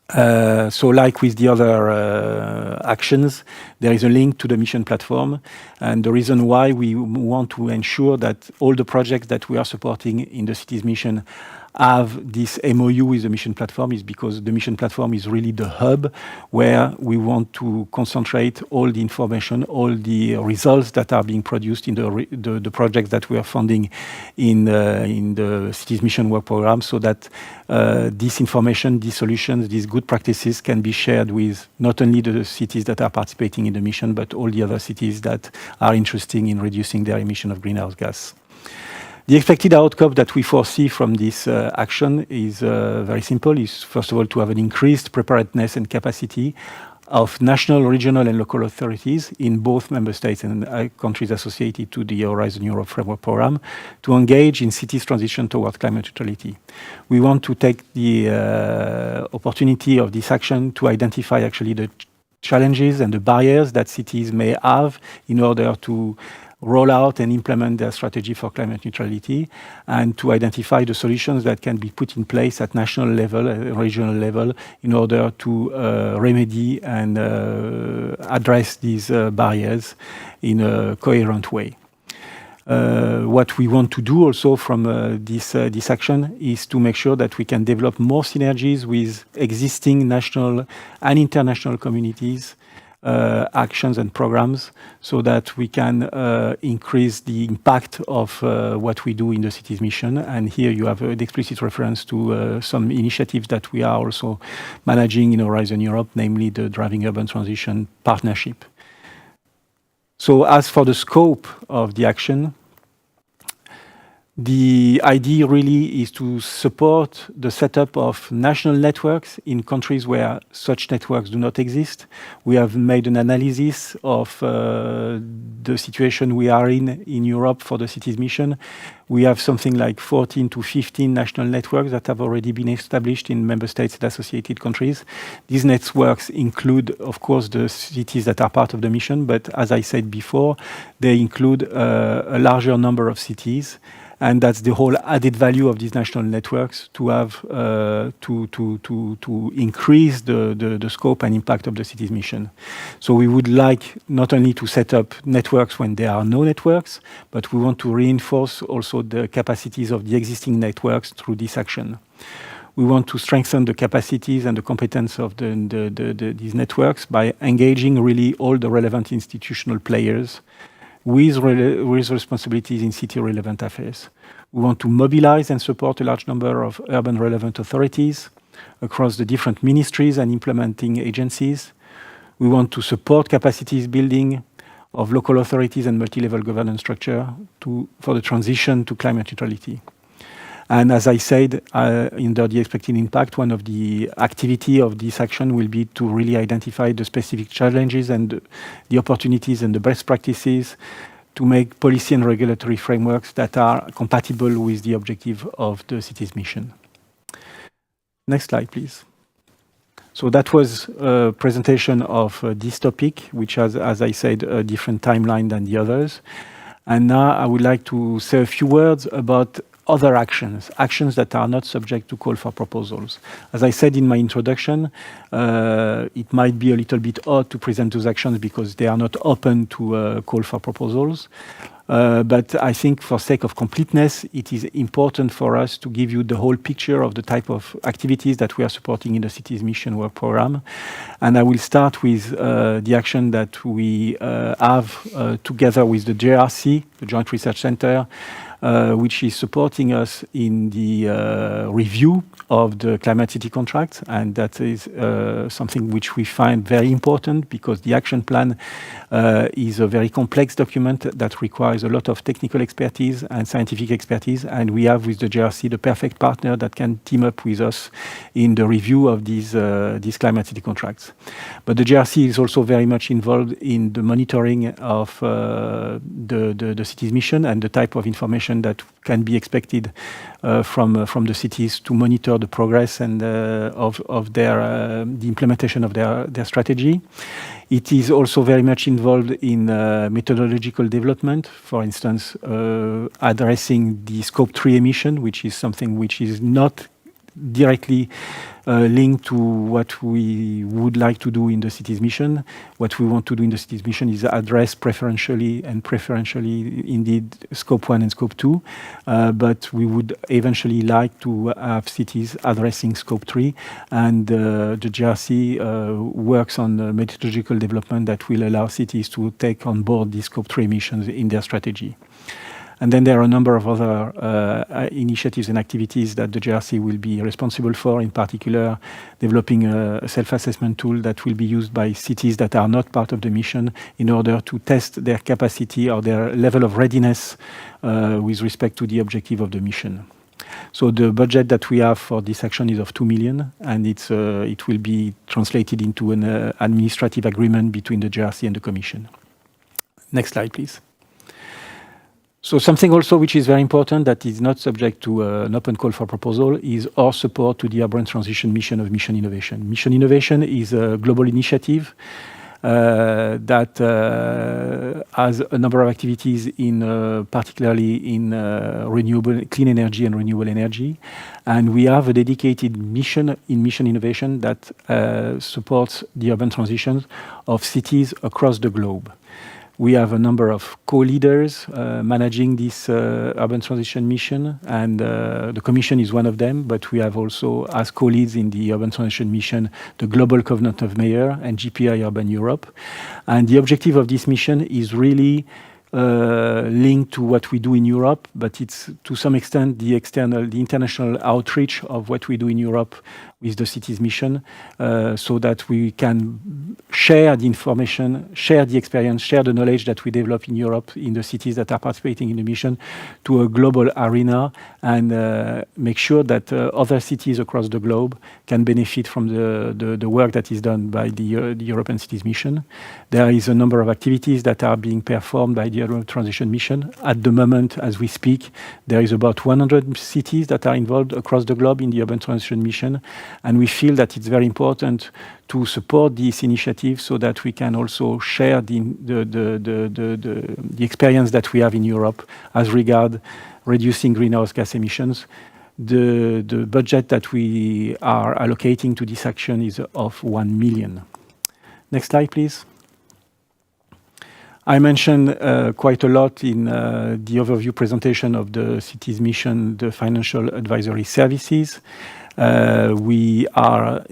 So like with the other actions, there is a link to the mission platform. And the reason why we want to ensure that all the projects that we are supporting in the cities mission have this MOU with the mission platform is because the mission platform is really the hub where we want to concentrate all the information, all the results that are being produced in the projects that we are funding in the cities mission work program, so that this information, these solutions, these good practices can be shared with not only the cities that are participating in the mission, but all the other cities that are interested in reducing their emission of greenhouse gas. The expected outcome that we foresee from this action is very simple. Is first of all to have an increased preparedness and capacity of national, regional and local authorities in both member states and countries associated to the Horizon Europe Framework Programme to engage in cities transition towards climate neutrality. We want to take the opportunity of this action to identify actually the challenges and the barriers that cities may have in order to roll out and implement their strategy for climate neutrality, and to identify the solutions that can be put in place at national level and regional level in order to remedy and address these barriers in a coherent way. What we want to do also from this action is to make sure that we can develop more synergies with existing national and international communities, actions and programs, so that we can increase the impact of what we do in the cities mission. And here you have an explicit reference to some initiatives that we are also managing in Horizon Europe, namely the Driving Urban Transition Partnership. So as for the scope of the action, The idea really is to support the setup of national networks in countries where such networks do not exist. We have made an analysis of the situation we are in Europe for the cities mission. We have something like 14 to 15 national networks that have already been established in member states and associated countries. These networks include, of course, the cities that are part of the mission, but as I said before, they include a larger number of cities. And that's the whole added value of these national networks, to have to increase the scope and impact of the cities mission. So we would like not only to set up networks when there are no networks, but we want to reinforce also the capacities of the existing networks through this action. We want to strengthen the capacities and the competence of these networks by engaging really all the relevant institutional players with responsibilities in city-relevant affairs. We want to mobilize and support a large number of urban relevant authorities across the different ministries and implementing agencies. We want to support capacities building of local authorities and multi-level governance structure for the transition to climate neutrality. And as I said, under the expected impact, one of the activity of this action will be to really identify the specific challenges and the opportunities and the best practices to make policy and regulatory frameworks that are compatible with the objective of the cities mission. Next slide, please. So that was a presentation of this topic, which has, as I said, a different timeline than the others. And now I would like to say a few words about other actions that are not subject to call for proposals. As I said in my introduction, it might be a little bit odd to present those actions because they are not open to call for proposals. But I think for sake of completeness, it is important for us to give you the whole picture of the type of activities that we are supporting in the Cities Mission Work Programme. And I will start with the action that we have together with the JRC, the Joint Research Centre, which is supporting us in the review of the Climate City contracts. And that is something which we find very important because the action plan is a very complex document that requires a lot of technical expertise and scientific expertise. And we have with the JRC the perfect partner that can team up with us in the review of these Climate City contracts. But the JRC is also very much involved in the monitoring of the cities mission and the type of information that can be expected from the cities to monitor the progress and of their the implementation of their strategy. It is also very much involved in methodological development, for instance, addressing the Scope 3 emission, which is something which is not directly linked to what we would like to do in the cities mission. What we want to do in the cities mission is address preferentially indeed Scope 1 and Scope 2, but we would eventually like to have cities addressing Scope 3, and the JRC works on methodological development that will allow cities to take on board these Scope 3 emissions in their strategy. And then there are a number of other initiatives and activities that the JRC will be responsible for, in particular developing a self-assessment tool that will be used by cities that are not part of the mission in order to test their capacity or their level of readiness with respect to the objective of the mission. So the budget that we have for this action is of 2 million, and it will be translated into an administrative agreement between the JRC and the Commission. Next slide, please. So something also which is very important that is not subject to an open call for proposal is our support to the urban transition mission of Mission Innovation. Mission Innovation is a global initiative that has a number of activities in particularly in renewable, clean energy and renewable energy. And we have a dedicated mission in Mission Innovation that supports the urban transition of cities across the globe. We have a number of co-leaders managing this urban transition mission, and the Commission is one of them, but we have also, as co-leads in the urban transition mission, the Global Covenant of Mayors and GPI Urban Europe. And the objective of this mission is really linked to what we do in Europe, but it's to some extent the international outreach of what we do in Europe with the cities mission, so that we can share the information, share the experience, share the knowledge that we develop in Europe in the cities that are participating in the mission to a global arena, and make sure that other cities across the globe can benefit from the work that is done by the European Cities Mission. There is a number of activities that are being performed by the Urban Transition Mission. At the moment, as we speak, there is about 100 cities that are involved across the globe in the Urban Transition Mission, and we feel that it's very important to support these initiatives so that we can also share the experience that we have in Europe as regard reducing greenhouse gas emissions. The budget that we are allocating to this action is of 1 million. Next slide, please. I mentioned quite a lot in the overview presentation of the cities mission, the financial advisory services. We are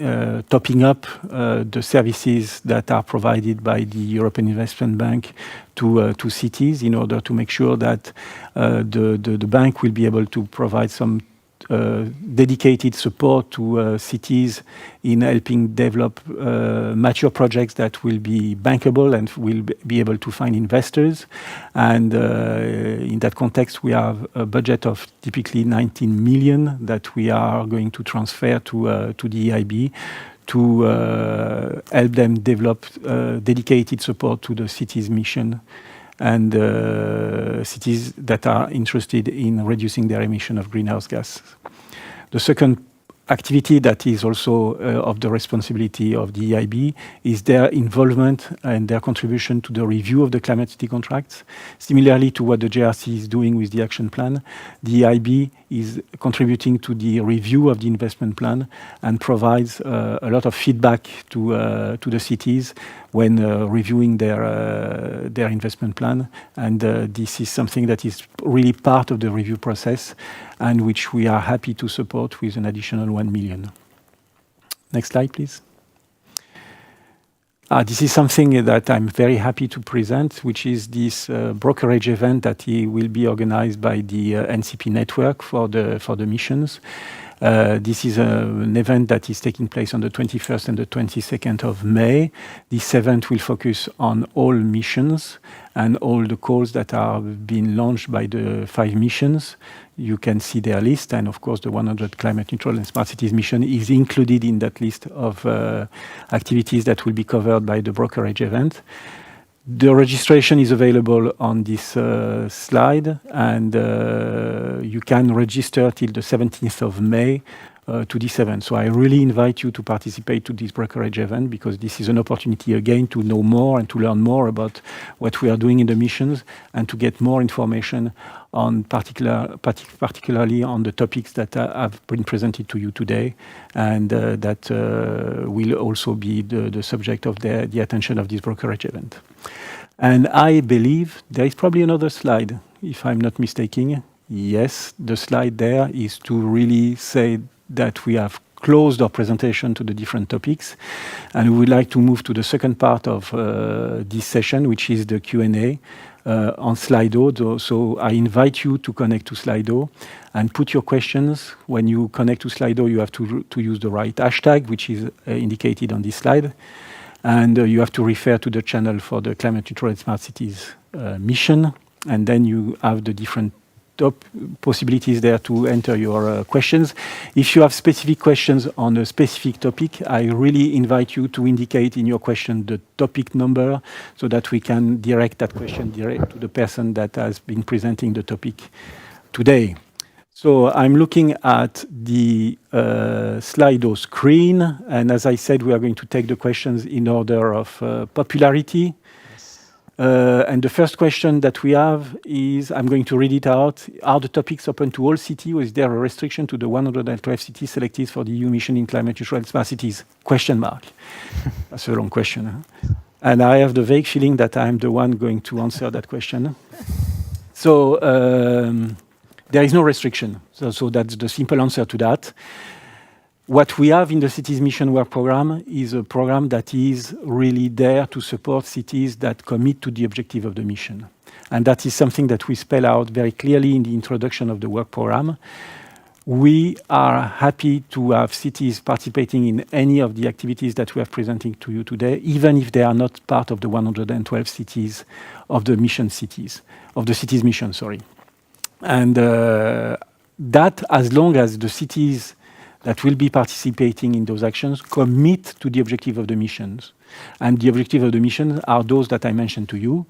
topping up the services that are provided by the European Investment Bank to cities in order to make sure that the bank will be able to provide some dedicated support to cities in helping develop mature projects that will be bankable and will be able to find investors. And in that context, we have a budget of typically 19 million that we are going to transfer to the EIB to help them develop dedicated support to the cities mission and cities that are interested in reducing their emission of greenhouse gases. The second activity that is also of the responsibility of the EIB is their involvement and their contribution to the review of the climate city contracts. Similarly to what the JRC is doing with the action plan, the EIB is contributing to the review of the investment plan and provides a lot of feedback to the cities when reviewing their investment plan. And this is something that is really part of the review process and which we are happy to support with an additional 1 million. Next slide, please. This is something that I'm very happy to present, which is this brokerage event that will be organized by the NCP network for the missions. This is an event that is taking place on the 21st and the 22nd of May. This event will focus on all missions and all the calls that are being launched by the 5 missions. You can see their list, and of course the 100 climate neutral and smart cities mission is included in that list of activities that will be covered by the brokerage event. The registration is available on this slide, and you can register till the 17th of May to this event. So I really invite you to participate to this brokerage event, because this is an opportunity again to know more and to learn more about what we are doing in the missions and to get more information on particularly on the topics that have been presented to you today, and that will also be the subject of the attention of this brokerage event. And I believe there is probably another slide, if I'm not mistaken. Yes, the slide there is to really say that we have closed our presentation to the different topics, and we would like to move to the second part of this session, which is the Q&A on Slido. So I invite you to connect to Slido and put your questions. When you connect to Slido, you have to use the right hashtag, which is indicated on this slide, and you have to refer to the channel for the Climate Neutral and Smart Cities mission, and then you have the different possibilities there to enter your questions. If you have specific questions on a specific topic, I really invite you to indicate in your question the topic number so that we can direct that question direct to the person that has been presenting the topic today. So I'm looking at the Slido screen, and as I said, we are going to take the questions in order of popularity. And the first question that we have is, I'm going to read it out. Are the topics open to all cities, or is there a restriction to the 112 cities selected for the EU mission in climate neutral and smart cities? Question mark. That's a long question. Huh? And I have the vague feeling that I'm the one going to answer that question. So there is no restriction. So that's the simple answer to that. What we have in the Cities Mission Work Program is a program that is really there to support cities that commit to the objective of the mission. And that is something that we spell out very clearly in the introduction of the work program. We are happy to have cities participating in any of the activities that we are presenting to you today, even if they are not part of the 112 cities of the mission cities, of the cities mission, sorry. And that, as long as the cities that will be participating in those actions commit to the objective of the missions. And the objective of the mission are those that I mentioned to you,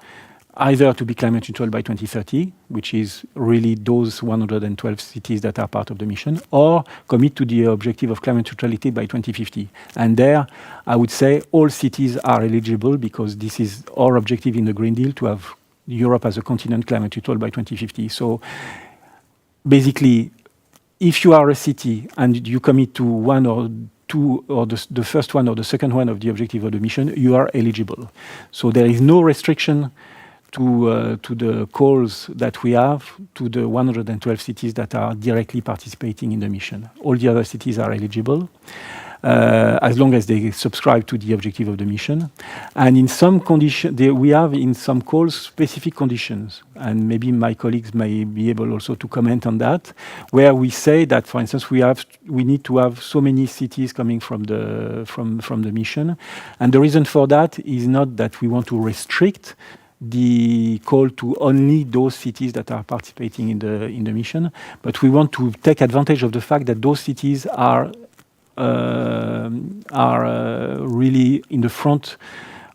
either to be climate neutral by 2030, which is really those 112 cities that are part of the mission, or commit to the objective of climate neutrality by 2050. And there, I would say all cities are eligible because this is our objective in the Green Deal, to have Europe as a continent climate neutral by 2050. So basically, if you are a city and you commit to one or two, or the first one or the second one of the objective of the mission, you are eligible. So there is no restriction to the calls that we have to the 112 cities that are directly participating in the mission. All the other cities are eligible, as long as they subscribe to the objective of the mission. And in some conditions, we have in some calls specific conditions, and maybe my colleagues may be able also to comment on that, where we say that, for instance, we need to have so many cities coming from the mission. And the reason for that is not that we want to restrict the call to only those cities that are participating in the mission, but we want to take advantage of the fact that those cities are really in the front,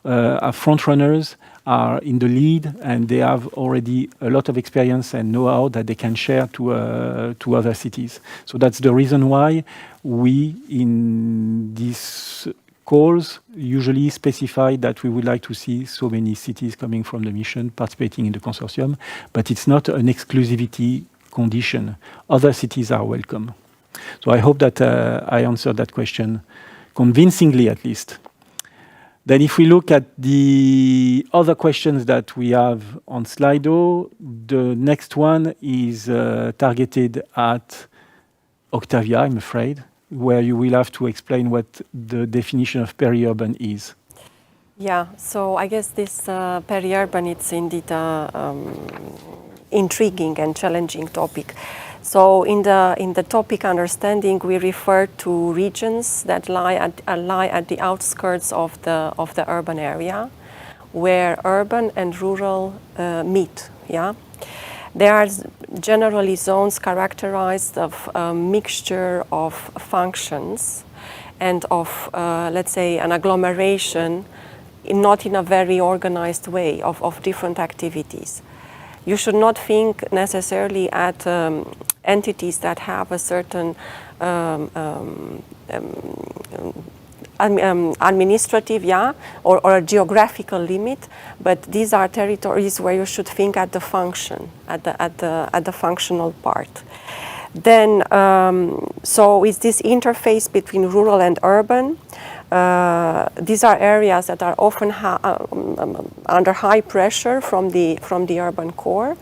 are front runners, are in the lead, and they have already a lot of experience and know-how that they can share to other cities. So that's the reason why we, in these calls, usually specify that we would like to see so many cities coming from the mission participating in the consortium, but it's not an exclusivity condition. Other cities are welcome. So I hope that I answered that question convincingly, at least. Then if we look at the other questions that we have on Slido, the next one is targeted at Octavia, I'm afraid, where you will have to explain what the definition of peri-urban is. Yeah, so I guess this peri-urban, it's indeed intriguing and challenging topic. So in the topic understanding, we refer to regions that lie at the outskirts of the urban area, where urban and rural meet. Yeah, there are generally zones characterized of a mixture of functions and of, let's say, an agglomeration, not in a very organized way, of different activities. You should not think necessarily at entities that have a certain administrative, or a geographical limit, but these are territories where you should think at the function, at the functional part. Then, so is this interface between rural and urban? These are areas that are often under high pressure from the urban core,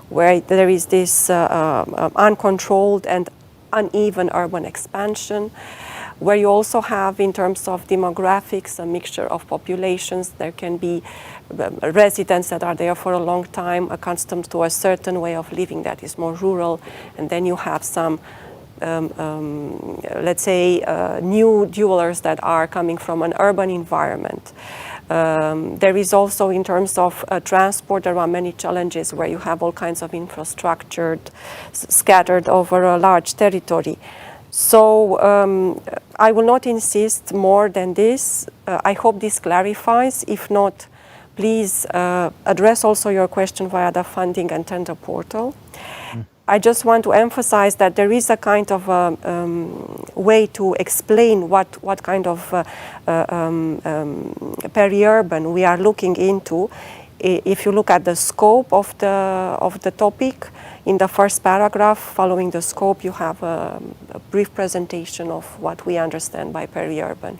where there is this uncontrolled and uneven urban expansion, where you also have, in terms of demographics, a mixture of populations. There can be residents that are there for a long time, accustomed to a certain way of living that is more rural, and then you have some let's say, new dwellers that are coming from an urban environment. There is also, in terms of transport, there are many challenges where you have all kinds of infrastructure scattered over a large territory. So I will not insist more than this. I hope this clarifies. If not, please address also your question via the funding and tender portal. I just want to emphasize that there is a kind of way to explain what kind of peri-urban we are looking into. If you look at the scope of the topic, in the first paragraph, following the scope, you have a brief presentation of what we understand by peri-urban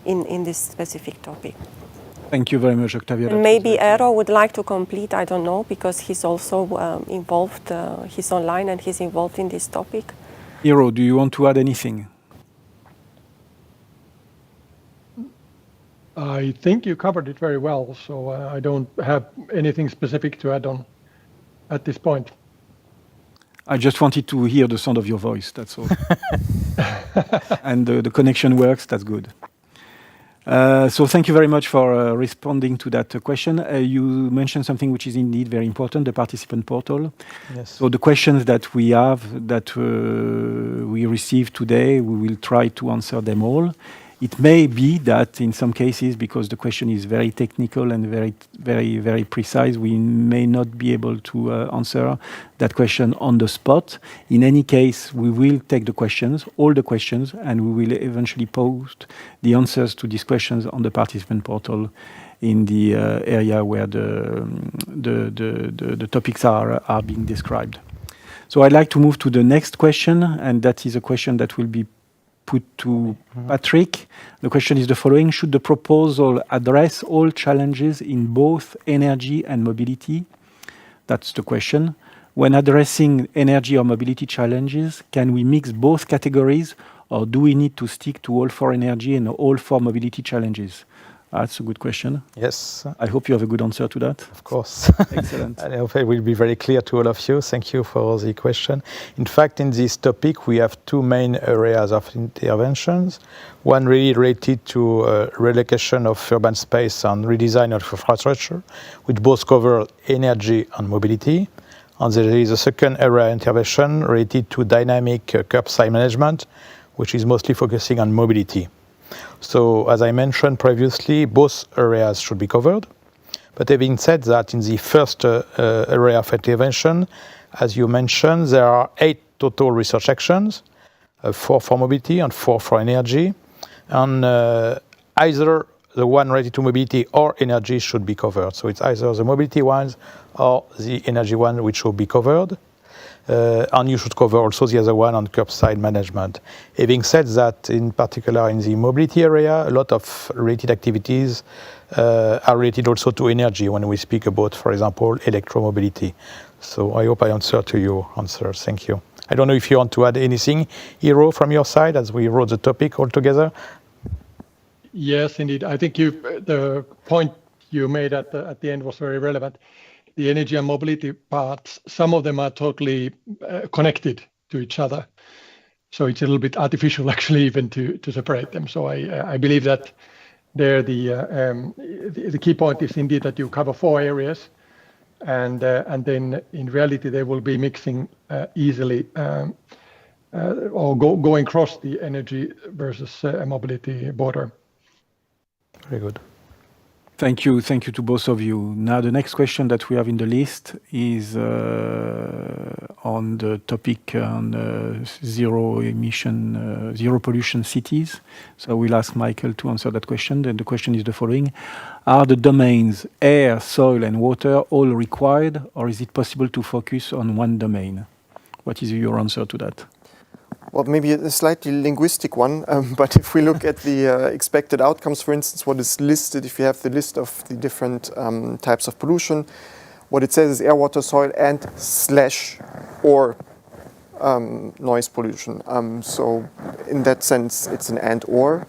in this specific topic. Thank you very much, Octavia. And maybe Eero would like to complete, I don't know, because he's also involved, he's online and he's involved in this topic. Eero, do you want to add anything? I think you covered it very well, so I don't have anything specific to add on at this point. I just wanted to hear the sound of your voice, that's all. And the connection works, that's good. So thank you very much for responding to that question. You mentioned something which is indeed very important, the participant portal. Yes. So the questions that we have, that we received today, we will try to answer them all. It may be that in some cases, because the question is very technical and very precise, we may not be able to answer that question on the spot. In any case, we will take the questions, all the questions, and we will eventually post the answers to these questions on the participant portal in the area where the topics are being described. So I'd like to move to the next question, and that is a question that will be put to Patrick. The question is the following: should the proposal address all challenges in both energy and mobility? That's the question. When addressing energy or mobility challenges, can we mix both categories, or do we need to stick to all for energy and all for mobility challenges? That's a good question. Yes. I hope you have a good answer to that. Of course. Excellent. I hope it will be very clear to all of you. Thank you for the question. In fact, in this topic, we have two main areas of interventions. One really related to relocation of urban space and redesign of infrastructure, which both cover energy and mobility. And there is a second area intervention related to dynamic curbside management, which is mostly focusing on mobility. So, as I mentioned previously, both areas should be covered. But having said that, in the first area of intervention, as you mentioned, there are 8 total research actions, 4 for mobility and 4 for energy. And either the one related to mobility or energy should be covered. So it's either the mobility ones or the energy one which should be covered. And you should cover also the other one on curbside management. Having said that, in particular in the mobility area, a lot of related activities are related also to energy when we speak about, for example, electromobility. So I hope I answered to your answers. Thank you. I don't know if you want to add anything, Hiro, from your side, as we wrote the topic all together. Yes, indeed. I think the point you made at the end was very relevant. The energy and mobility parts, some of them are totally connected to each other. So it's a little bit artificial actually even to separate them. So I believe that there the key point is indeed that you cover 4 areas, and then in reality they will be mixing easily or going across the energy versus mobility border. Very good. Thank you to both of you. Now the next question that we have in the list is on the topic on zero emission, zero pollution cities. So we'll ask Michael to answer that question. Then the question is the following: are the domains air, soil and water all required, or is it possible to focus on one domain? What is your answer to that? Well, maybe a slightly linguistic one, but if we look at the expected outcomes, for instance, what is listed, if you have the list of the different types of pollution, what it says is air, water, soil, and / or noise pollution. So in that sense, it's an and or.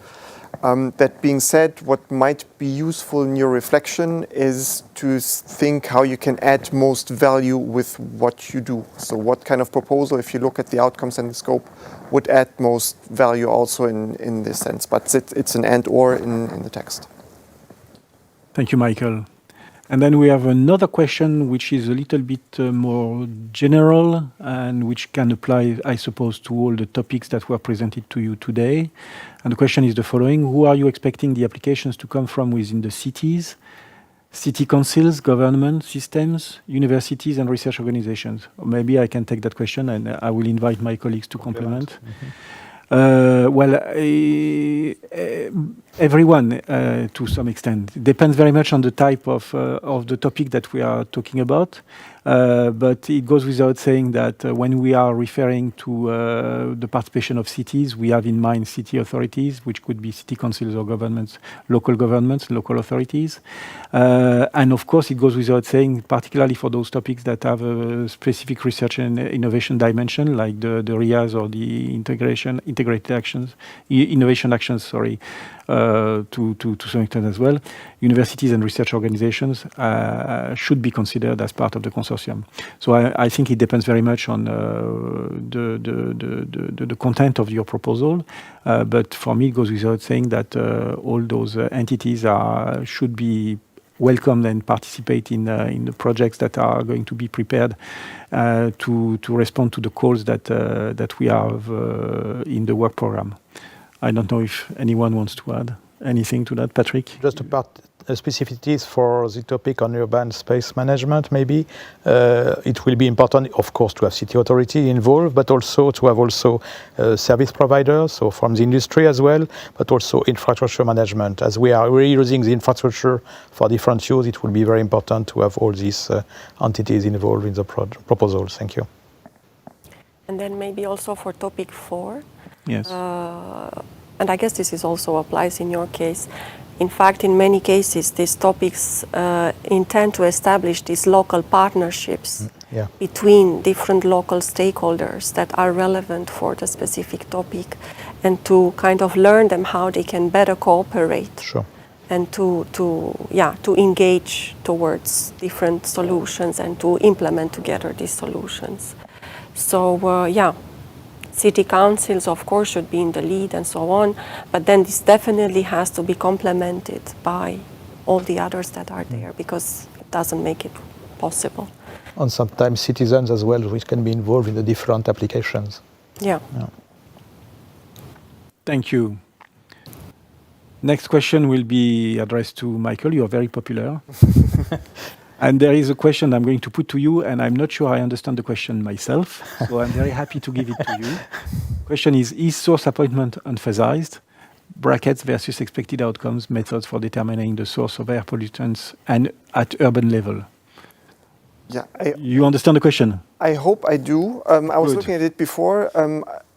That being said, what might be useful in your reflection is to think how you can add most value with what you do. So what kind of proposal, if you look at the outcomes and the scope, would add most value also in this sense. But it's an and or in the text. Thank you, Michael. And then we have another question which is a little bit more general and which can apply, I suppose, to all the topics that were presented to you today. And the question is the following: who are you expecting the applications to come from within the cities, city councils, government systems, universities and research organizations? Or maybe I can take that question and I will invite my colleagues to complement. Everyone to some extent. It depends very much on the type of the topic that we are talking about. But it goes without saying that when we are referring to the participation of cities, we have in mind city authorities, which could be city councils or governments, local authorities. And of course, it goes without saying, particularly for those topics that have a specific research and innovation dimension, like the RIAs or the integrated actions, innovation actions, sorry, to some extent as well, universities and research organizations should be considered as part of the consortium. So I think it depends very much on the content of your proposal. But for me, it goes without saying that all those entities should be welcomed and participate in the projects that are going to be prepared to respond to the calls that we have in the work program. I don't know if anyone wants to add anything to that, Patrick? Just about specificities for the topic on urban space management, maybe. It will be important, of course, to have city authority involved, but also to have service providers, so from the industry as well, but also infrastructure management. As we are reusing the infrastructure for different use, it will be very important to have all these entities involved in the proposals. Thank you. And then maybe also for topic 4. Yes. And I guess this is also applies in your case. In fact, in many cases, these topics intend to establish these local partnerships between different local stakeholders that are relevant for the specific topic, and to kind of learn them how they can better cooperate. Sure. And to engage towards different solutions and to implement together these solutions. So city councils, of course, should be in the lead and so on, but then this definitely has to be complemented by all the others that are there, because it doesn't make it possible. And sometimes citizens as well, which can be involved in the different applications. Yeah. Thank you. Next question will be addressed to Michael. You are very popular. And there is a question I'm going to put to you, and I'm not sure I understand the question myself, so I'm very happy to give it to you. Question is source appointment emphasized? Brackets versus expected outcomes, methods for determining the source of air pollutants and at urban level. Yeah, you understand the question? I hope I do. I was looking at it before.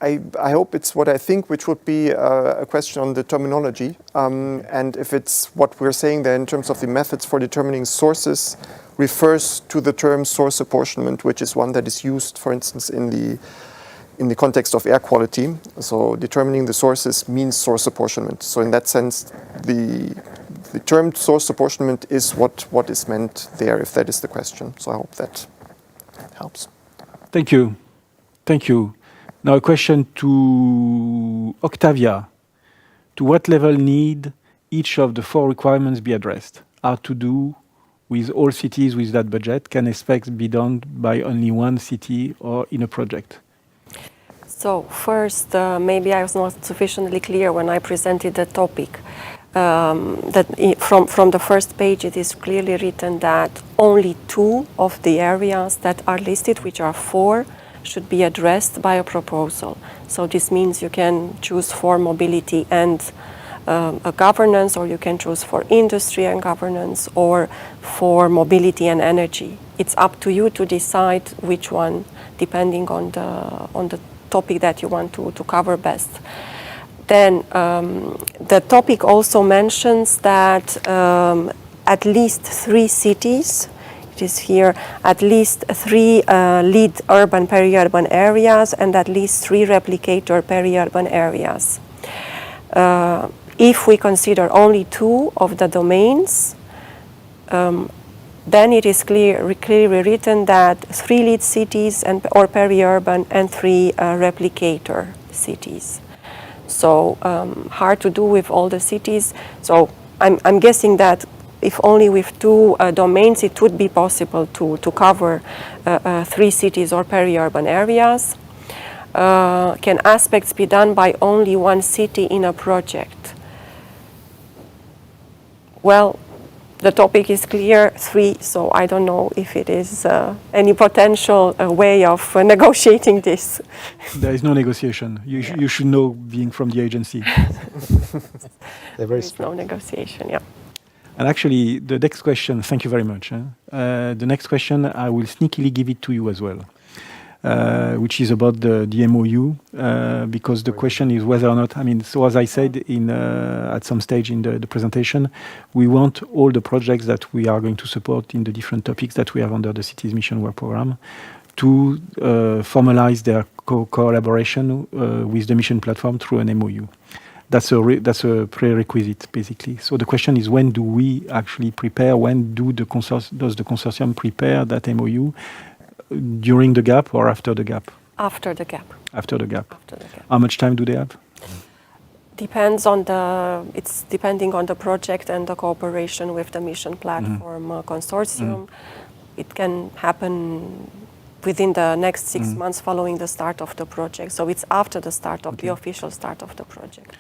I hope it's what I think, which would be a question on the terminology. And if it's what we're saying there in terms of the methods for determining sources refers to the term source apportionment, which is one that is used, for instance, in the context of air quality. So determining the sources means source apportionment. So in that sense, the term source apportionment is what is meant there, if that is the question. So I hope that helps. Thank you. Thank you. Now a question to Octavia. To what level need each of the 4 requirements be addressed? Are to do with all cities with that budget? Can aspects be done by only one city or in a project? So first, maybe I was not sufficiently clear when I presented the topic. From the first page, it is clearly written that only 2 of the areas that are listed, which are 4, should be addressed by a proposal. So this means you can choose for mobility and a governance, or you can choose for industry and governance, or for mobility and energy. It's up to you to decide which one, depending on the topic that you want to cover best. Then the topic also mentions that at least 3 cities, it is here, at least 3 lead urban peri-urban areas and at least 3 replicator peri-urban areas. If we consider only 2 of the domains, then it is clearly written that 3 lead cities or peri-urban and 3 replicator cities. So hard to do with all the cities. So I'm guessing that if only with 2 domains, it would be possible to cover 3 cities or peri-urban areas. Can aspects be done by only 1 city in a project? Well, the topic is clear, 3, so I don't know if it is any potential way of negotiating this. There is no negotiation. You should know, being from the agency. There is no negotiation, yeah. And actually, the next question, thank you very much. The next question, I will sneakily give it to you as well, which is about the MOU, because the question is whether or not, so as I said at some stage in the presentation, we want all the projects that we are going to support in the different topics that we have under the Cities Mission Work Program to formalize their collaboration with the mission platform through an MOU. That's a prerequisite, basically. So the question is, when do we actually prepare? When does the consortium prepare that MOU? During the gap or after the gap? After the gap. After the gap. After the gap. How much time do they have? It's depending on the project and the cooperation with the mission platform consortium. It can happen within the next 6 months following the start of the project. So it's after the start of the official start of the project.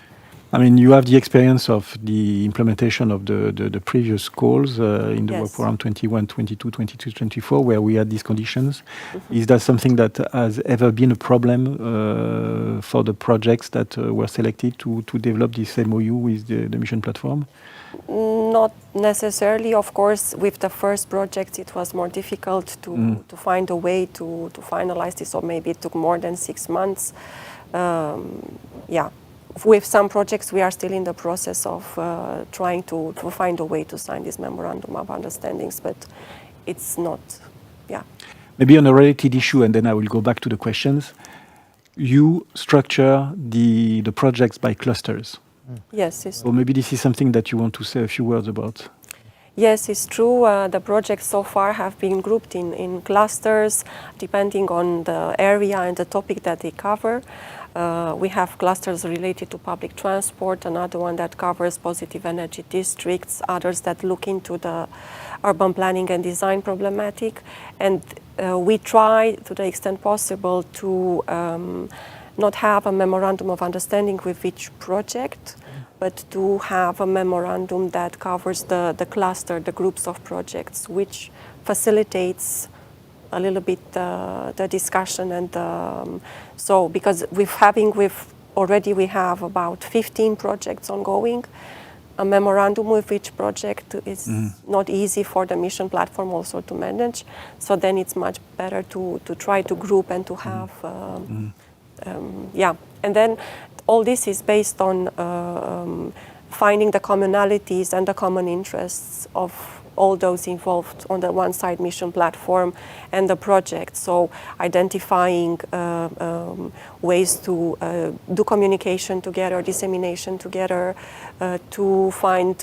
You have the experience of the implementation of the previous calls in the work program 21, 22, 23, 24, where we had these conditions. Is that something that has ever been a problem for the projects that were selected to develop this MOU with the mission platform? Not necessarily. Of course, with the first project, it was more difficult to find a way to finalize this, or maybe it took more than 6 months. With some projects, we are still in the process of trying to find a way to sign this memorandum of understandings, but it's not, Maybe on a related issue, and then I will go back to the questions. You structure the projects by clusters. Yes, it's So maybe this is something that you want to say a few words about. Yes, it's true. The projects so far have been grouped in clusters, depending on the area and the topic that they cover. We have clusters related to public transport, another one that covers positive energy districts, others that look into the urban planning and design problematic. And we try, to the extent possible, to not have a memorandum of understanding with each project, but to have a memorandum that covers the cluster, the groups of projects, which facilitates a little bit the discussion. And so, because already we have about 15 projects ongoing, a memorandum with each project is not easy for the mission platform also to manage. So then it's much better to try to group and to have, And then all this is based on finding the commonalities and the common interests of all those involved on the one side mission platform and the project. So identifying ways to do communication together, dissemination together, to find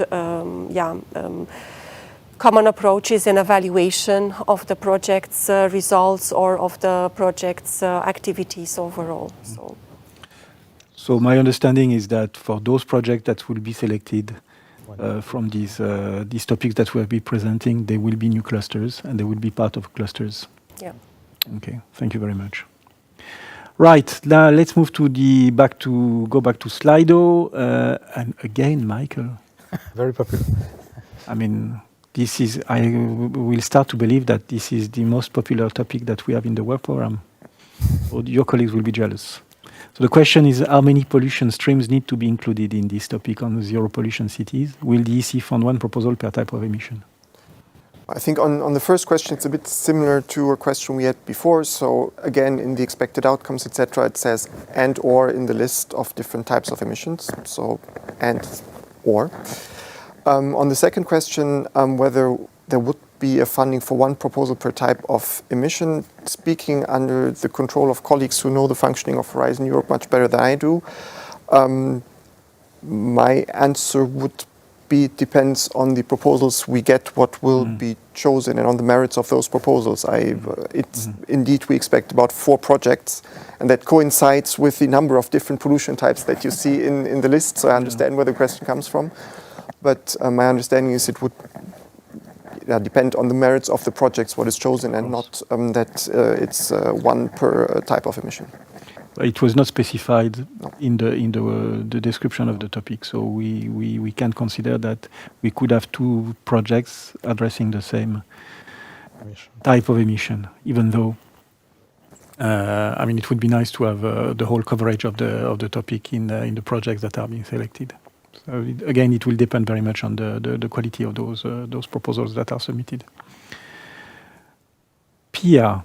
common approaches and evaluation of the project's results or of the project's activities overall. So my understanding is that for those projects that will be selected from these topics that we'll be presenting, they will be new clusters and they will be part of clusters. Yeah. Okay, thank you very much. Right, now let's move to go back to Slido. And again, Michael. Very popular. I will start to believe that this is the most popular topic that we have in the work program. Or your colleagues will be jealous. So the question is, how many pollution streams need to be included in this topic on zero pollution cities? Will the EC fund one proposal per type of emission? I think on the first question, it's a bit similar to a question we had before. So again, in the expected outcomes, etc., it says and or in the list of different types of emissions. So and or. On the second question, whether there would be a funding for one proposal per type of emission, speaking under the control of colleagues who know the functioning of Horizon Europe much better than I do, my answer would be it depends on the proposals we get, what will be chosen, and on the merits of those proposals. Indeed, we expect about 4 projects, and that coincides with the number of different pollution types that you see in the list, so I understand where the question comes from. But my understanding is it would depend on the merits of the projects, what is chosen, and not that it's one per type of emission. It was not specified in the description of the topic, so we can consider that we could have 2 projects addressing the same type of emission, even though it would be nice to have the whole coverage of the topic in the projects that are being selected. So again, it will depend very much on the quality of those proposals that are submitted. Pia,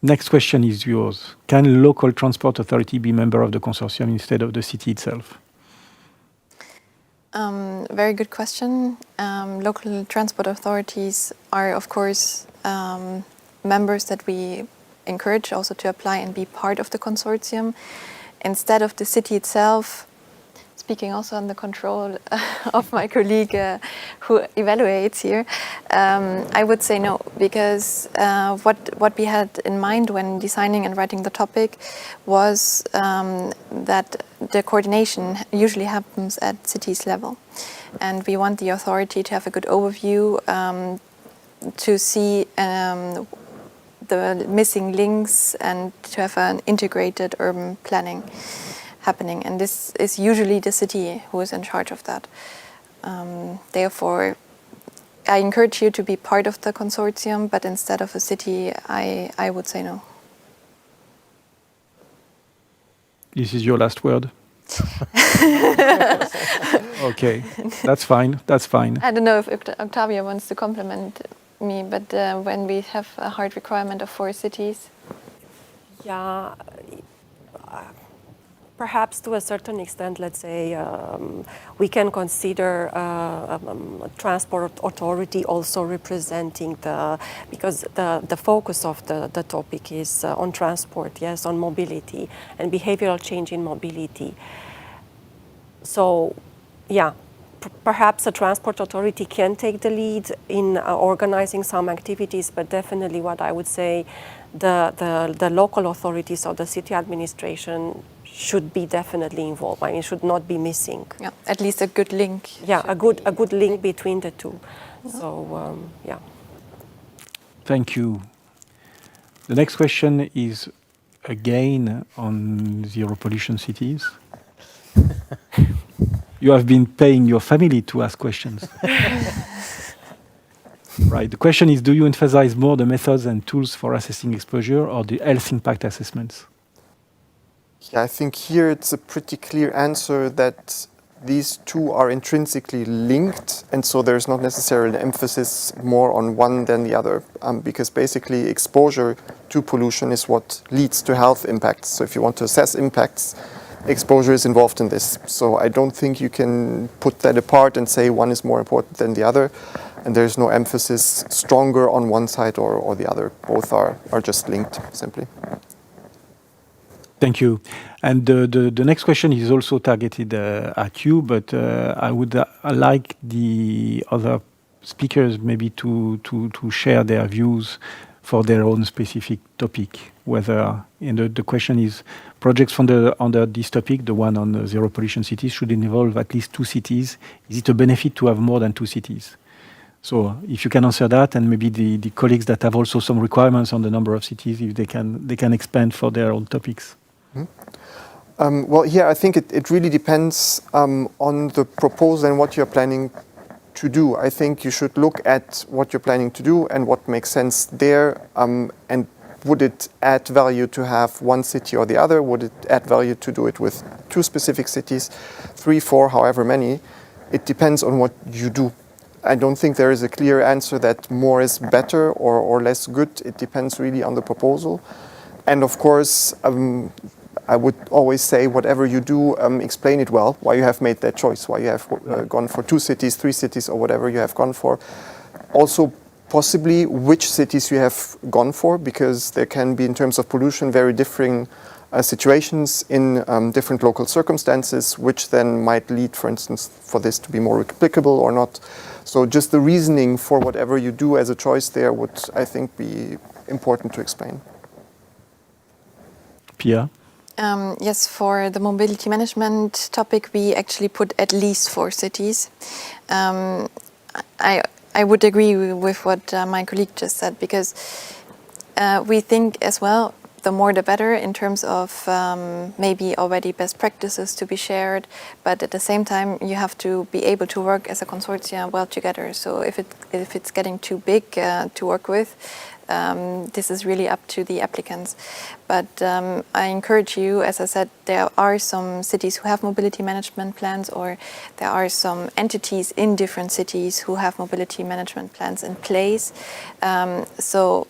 next question is yours. Can local transport authority be member of the consortium instead of the city itself? Very good question. Local transport authorities are, of course, members that we encourage also to apply and be part of the consortium. Instead of the city itself, speaking also on the control of my colleague who evaluates here, I would say no, because what we had in mind when designing and writing the topic was that the coordination usually happens at cities level. And we want the authority to have a good overview, to see the missing links and to have an integrated urban planning happening. And this is usually the city who is in charge of that. Therefore, I encourage you to be part of the consortium, but instead of a city, I would say no. This is your last word? Okay, that's fine. That's fine. I don't know if Octavia wants to compliment me, but when we have a hard requirement of 4 cities. Yeah, perhaps to a certain extent, let's say, we can consider a transport authority also representing because the focus of the topic is on transport, yes, on mobility and behavioral change in mobility. So, yeah, perhaps a transport authority can take the lead in organizing some activities, but definitely what I would say, the local authorities or the city administration should be definitely involved. I mean, should not be missing. Yeah, at least a good link. Yeah, a good link between the two. So, yeah. Thank you. The next question is again on zero pollution cities. You have been paying your family to ask questions. Right. The question is, do you emphasize more the methods and tools for assessing exposure or the health impact assessments? Yeah, I think here it's a pretty clear answer that these two are intrinsically linked, and so there's not necessarily an emphasis more on one than the other, because basically exposure to pollution is what leads to health impacts. So if you want to assess impacts, exposure is involved in this. So I don't think you can put that apart and say one is more important than the other, and there's no emphasis stronger on one side or the other. Both are just linked, simply. Thank you. And the next question is also targeted at you, but I would like the other speakers maybe to share their views for their own specific topic. Whether, the question is, projects under this topic, the one on zero pollution cities, should involve at least 2 cities. Is it a benefit to have more than 2 cities? So if you can answer that, and maybe the colleagues that have also some requirements on the number of cities, if they can expand for their own topics. Well, here I think it really depends on the proposal and what you're planning to do. I think you should look at what you're planning to do and what makes sense there, and would it add value to have one city or the other? Would it add value to do it with 2 specific cities, 3, 4, however many? It depends on what you do. I don't think there is a clear answer that more is better or less good. It depends really on the proposal. And of course, I would always say, whatever you do, explain it well, why you have made that choice, why you have gone for 2 cities, 3 cities, or whatever you have gone for. Also, possibly which cities you have gone for, because there can be, in terms of pollution, very differing situations in different local circumstances, which then might lead, for instance, for this to be more applicable or not. So just the reasoning for whatever you do as a choice there would, I think, be important to explain. Pia? Yes, for the mobility management topic, we actually put at least 4 cities. I would agree with what my colleague just said, because we think as well, the more the better in terms of maybe already best practices to be shared, but at the same time you have to be able to work as a consortium well together. So if it's getting too big to work with, this is really up to the applicants. But I encourage you, as I said, there are some cities who have mobility management plans, or there are some entities in different cities who have mobility management plans in place. So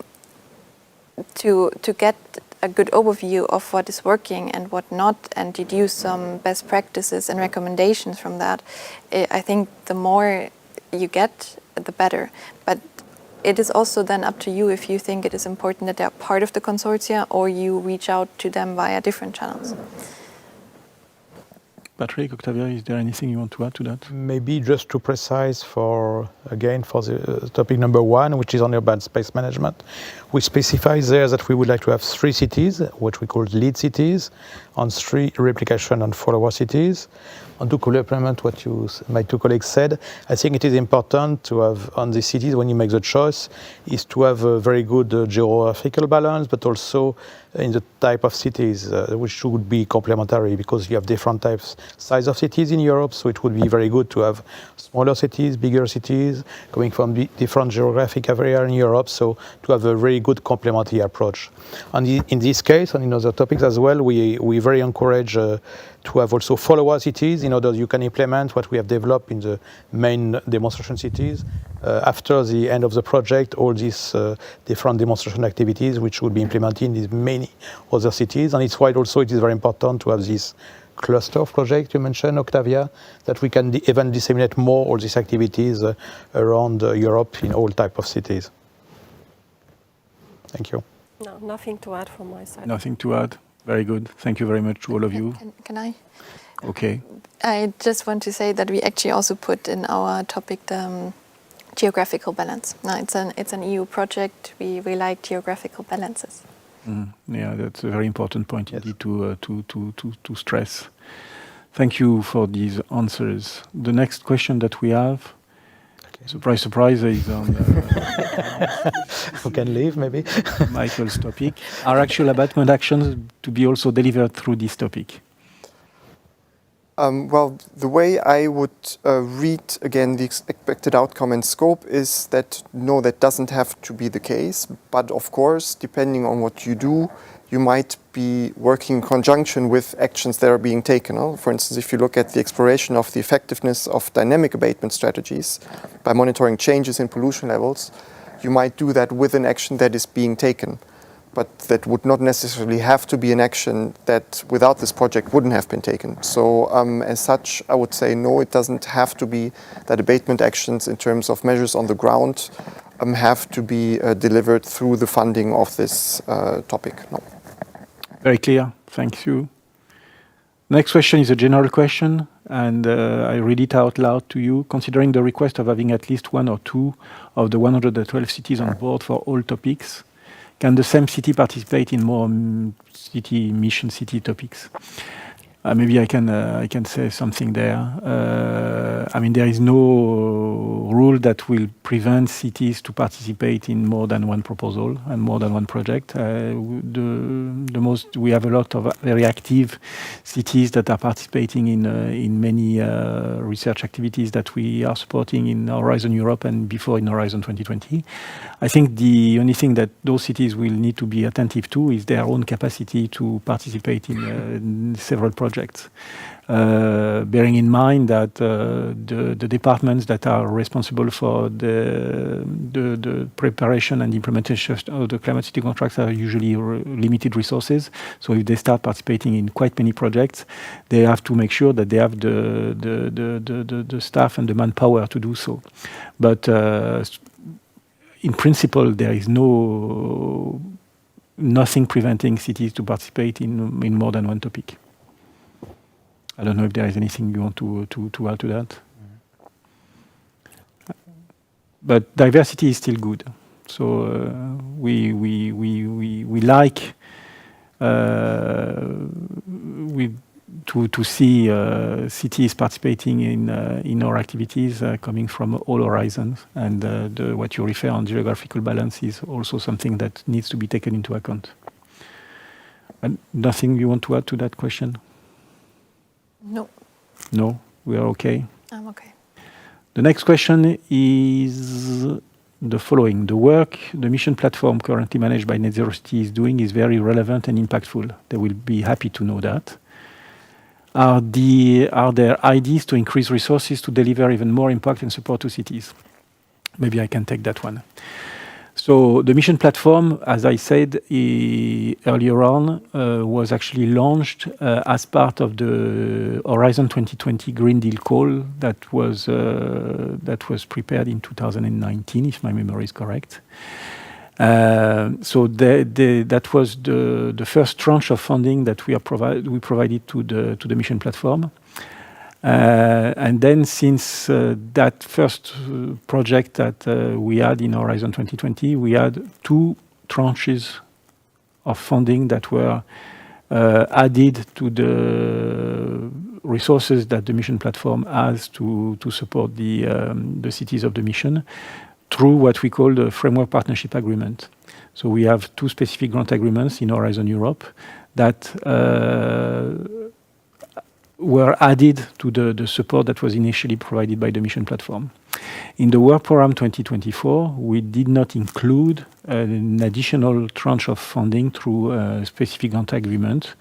to get a good overview of what is working and what not, and deduce some best practices and recommendations from that, I think the more you get, the better. But it is also then up to you if you think it is important that they are part of the consortia, or you reach out to them via different channels. Patrick, Octavia, is there anything you want to add to that? Maybe just to precise for the topic number 1, which is on urban space management, we specify there that we would like to have 3 cities, which we call lead cities, and 3 replication and follower cities. And to complement what my 2 colleagues said, I think it is important to have on the cities, when you make the choice, is to have a very good geographical balance, but also in the type of cities, which should be complementary, because you have different types, size of cities in Europe. So it would be very good to have smaller cities, bigger cities, coming from different geographic area in Europe. So to have a very good complementary approach. And in this case, and in other topics as well, we very encourage to have also follower cities, in order you can implement what we have developed in the main demonstration cities. After the end of the project, all these different demonstration activities which would be implemented in these many other cities. And it's why also it is very important to have this cluster of projects you mentioned, Octavia, that we can even disseminate more all these activities around Europe in all type of cities. Thank you. No, nothing to add from my side. Nothing to add. Very good. Thank you very much to all of you. Can I? Okay. I just want to say that we actually also put in our topic the geographical balance. No, it's an EU project. We like geographical balances. Yeah, that's a very important point indeed to stress. Thank you for these answers. The next question that we have, surprise, surprise, is on Who can leave, maybe? Michael's topic. Are actual abatement actions to be also delivered through this topic? Well, the way I would read, again, the expected outcome and scope is that, no, that doesn't have to be the case. But of course, depending on what you do, you might be working in conjunction with actions that are being taken. For instance, if you look at the exploration of the effectiveness of dynamic abatement strategies by monitoring changes in pollution levels, you might do that with an action that is being taken. But that would not necessarily have to be an action that without this project wouldn't have been taken. So as such, I would say no, it doesn't have to be that abatement actions in terms of measures on the ground have to be delivered through the funding of this topic. No. Very clear. Thank you. Next question is a general question, and I read it out loud to you. Considering the request of having at least 1 or 2 of the 112 cities on board for all topics, can the same city participate in more mission city topics? Maybe I can say something there. I mean, there is no rule that will prevent cities to participate in more than one proposal and more than one project. We have a lot of very active cities that are participating in many research activities that we are supporting in Horizon Europe and before in Horizon 2020. I think the only thing that those cities will need to be attentive to is their own capacity to participate in several projects. Bearing in mind that the departments that are responsible for the preparation and implementation of the climate city contracts are usually limited resources. So if they start participating in quite many projects, they have to make sure that they have the staff and the manpower to do so. But in principle, there is nothing preventing cities to participate in more than one topic. I don't know if there is anything you want to add to that. But diversity is still good. So we like to see cities participating in our activities coming from all horizons. And what you refer on geographical balance is also something that needs to be taken into account. And nothing you want to add to that question? No. No, we are okay. I'm okay. The next question is the following. The work the mission platform currently managed by Net Zero City is doing is very relevant and impactful. They will be happy to know that. Are there ideas to increase resources to deliver even more impact and support to cities? Maybe I can take that one. So the mission platform, as I said earlier on, was actually launched as part of the Horizon 2020 Green Deal call that was prepared in 2019, if my memory is correct. So that was the first tranche of funding that we provided to the mission platform. And then since that first project that we had in Horizon 2020, we had 2 tranches of funding that were added to the resources that the mission platform has to support the cities of the mission through what we call the Framework Partnership Agreement. So we have 2 specific grant agreements in Horizon Europe that were added to the support that was initially provided by the mission platform. In the Work Programme 2024, we did not include an additional tranche of funding through a specific grant agreement.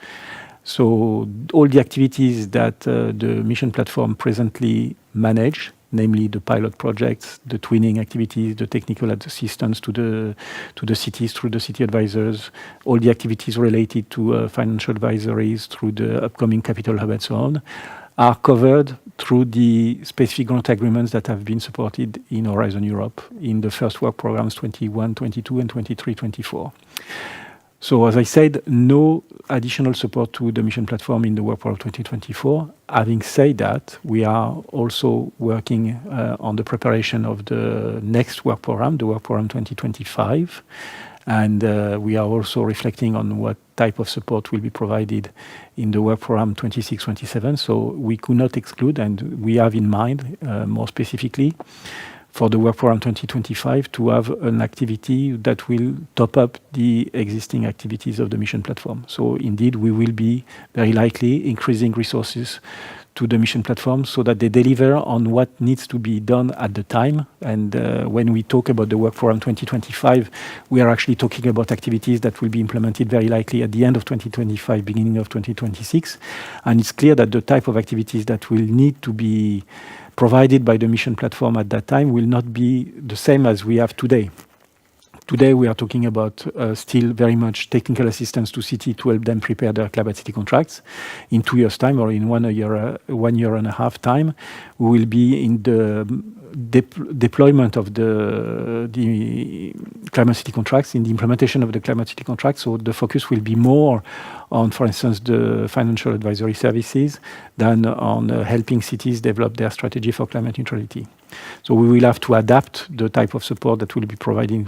So all the activities that the mission platform presently manage, namely the pilot projects, the twinning activities, the technical assistance to the cities through the city advisors, all the activities related to financial advisories through the upcoming capital hub and so on, are covered through the specific grant agreements that have been supported in Horizon Europe in the first work programs 21-22 and 23-24. So as I said, no additional support to the mission platform in the Work Programme 2024. Having said that, we are also working on the preparation of the next work program, the Work Programme 2025. And we are also reflecting on what type of support will be provided in the Work Programme 26-27. So we could not exclude, and we have in mind more specifically, for the Work Programme 2025 to have an activity that will top up the existing activities of the mission platform. So indeed, we will be very likely increasing resources to the mission platform so that they deliver on what needs to be done at the time. And when we talk about the Work Programme 2025, we are actually talking about activities that will be implemented very likely at the end of 2025, beginning of 2026. And it's clear that the type of activities that will need to be provided by the mission platform at that time will not be the same as we have today. Today we are talking about still very much technical assistance to city to help them prepare their climate city contracts. In 2 years' time or in 1 year and a half time, we will be in the deployment of the climate city contracts, in the implementation of the climate city contracts. So the focus will be more on, for instance, the financial advisory services than on helping cities develop their strategy for climate neutrality. So we will have to adapt the type of support that we'll be providing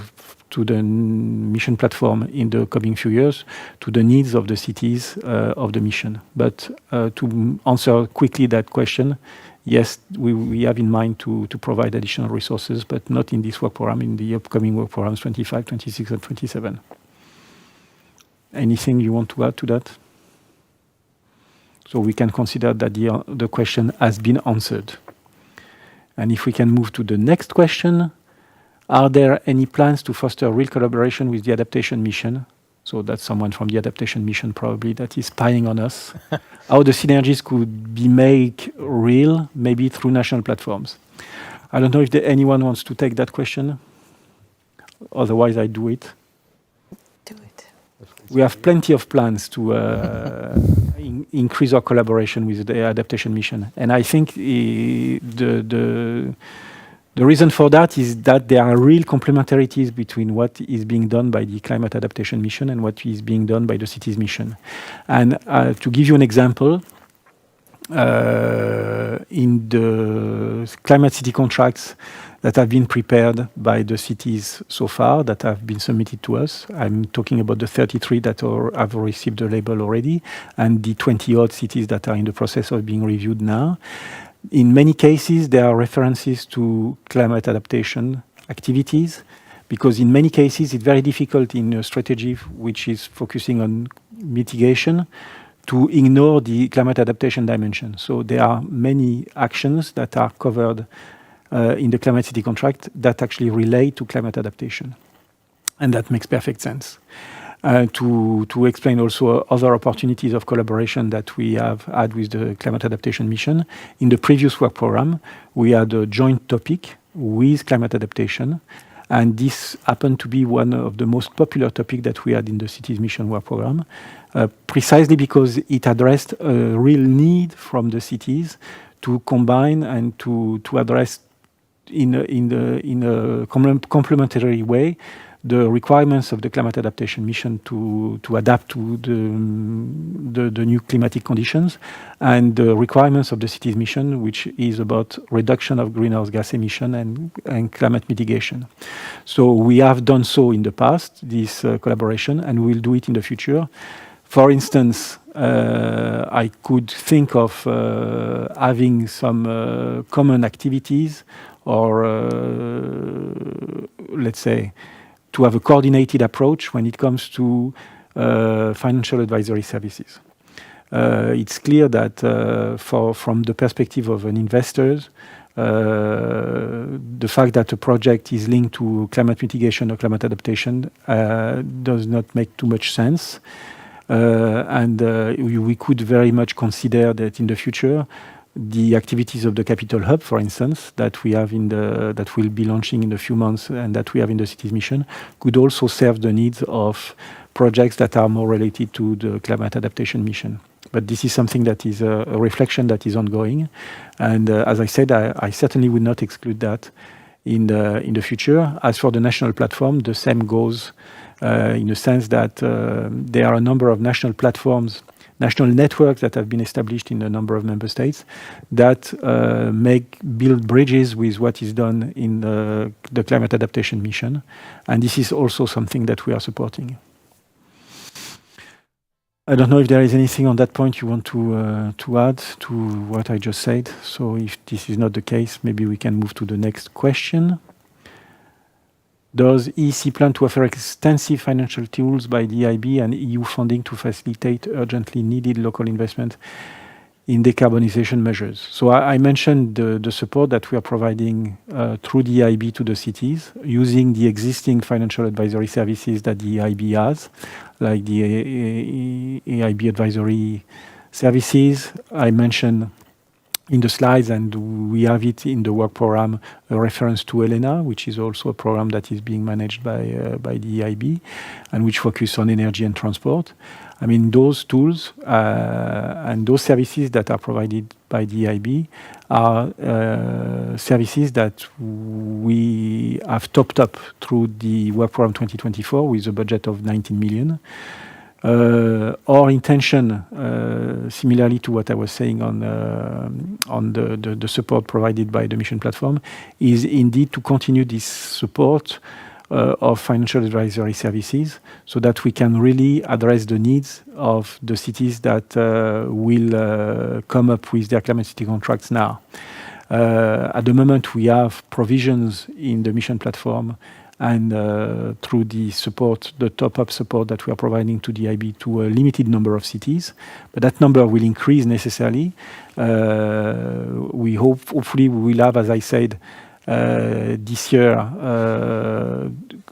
to the mission platform in the coming few years to the needs of the cities of the mission. But to answer quickly that question, yes, we have in mind to provide additional resources, but not in this work program, in the upcoming work programs 25, 26, and 27. Anything you want to add to that? So we can consider that the question has been answered. And if we can move to the next question, are there any plans to foster real collaboration with the adaptation mission? So that's someone from the adaptation mission probably that is spying on us. How the synergies could be made real, maybe through national platforms. I don't know if anyone wants to take that question. Otherwise, I do it. Do it. We have plenty of plans to increase our collaboration with the adaptation mission. And I think the reason for that is that there are real complementarities between what is being done by the climate adaptation mission and what is being done by the cities mission. And to give you an example, in the climate city contracts that have been prepared by the cities so far, that have been submitted to us, I'm talking about the 33 that have received the label already, and the 20-odd cities that are in the process of being reviewed now. In many cases, there are references to climate adaptation activities, because in many cases, it's very difficult in a strategy which is focusing on mitigation to ignore the climate adaptation dimension. So there are many actions that are covered in the climate city contract that actually relate to climate adaptation. And that makes perfect sense. To explain also other opportunities of collaboration that we have had with the Climate Adaptation Mission. In the previous work program, we had a joint topic with climate adaptation, and this happened to be one of the most popular topics that we had in the Cities Mission work program, precisely because it addressed a real need from the cities to combine and to address in a complementary way the requirements of the climate adaptation mission to adapt to the new climatic conditions, and the requirements of the cities mission, which is about reduction of greenhouse gas emission and climate mitigation. So we have done so in the past, this collaboration, and we will do it in the future. For instance, I could think of having some common activities, or let's say, to have a coordinated approach when it comes to financial advisory services. It's clear that from the perspective of an investor, the fact that a project is linked to climate mitigation or climate adaptation does not make too much sense. And we could very much consider that in the future, the activities of the Capital Hub, for instance, that we have that will be launching in a few months and that we have in the Cities Mission, could also serve the needs of projects that are more related to the climate adaptation mission. But this is something that is a reflection that is ongoing, and as I said, I certainly would not exclude that in the future. As for the national platform, the same goes in the sense that there are a number of national platforms, national networks that have been established in a number of member states that build bridges with what is done in the climate adaptation mission. And this is also something that we are supporting. I don't know if there is anything on that point you want to add to what I just said. So if this is not the case, maybe we can move to the next question. Does EEC plan to offer extensive financial tools by the EIB and EU funding to facilitate urgently needed local investment in decarbonization measures? So I mentioned the support that we are providing through the EIB to the cities, using the existing financial advisory services that the EIB has, like the EIB advisory services. I mentioned in the slides, and we have it in the work program, a reference to Elena, which is also a program that is being managed by the EIB and which focus on energy and transport. I mean, those tools and those services that are provided by the EIB are services that we have topped up through the work program 2024 with a budget of 19 million. Our intention, similarly to what I was saying on the support provided by the mission platform, is indeed to continue this support of financial advisory services so that we can really address the needs of the cities that will come up with their climate city contracts now. At the moment, we have provisions in the mission platform and through the support, the top-up support that we are providing to the IB to a limited number of cities. But that number will increase necessarily. Hopefully we will have, as I said, this year,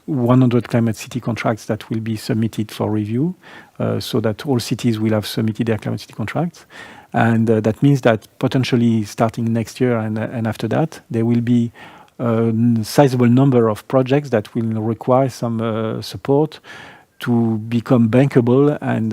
100 climate city contracts that will be submitted for review, so that all cities will have submitted their climate city contracts. And that means that potentially starting next year and after that, there will be a sizable number of projects that will require some support to become bankable and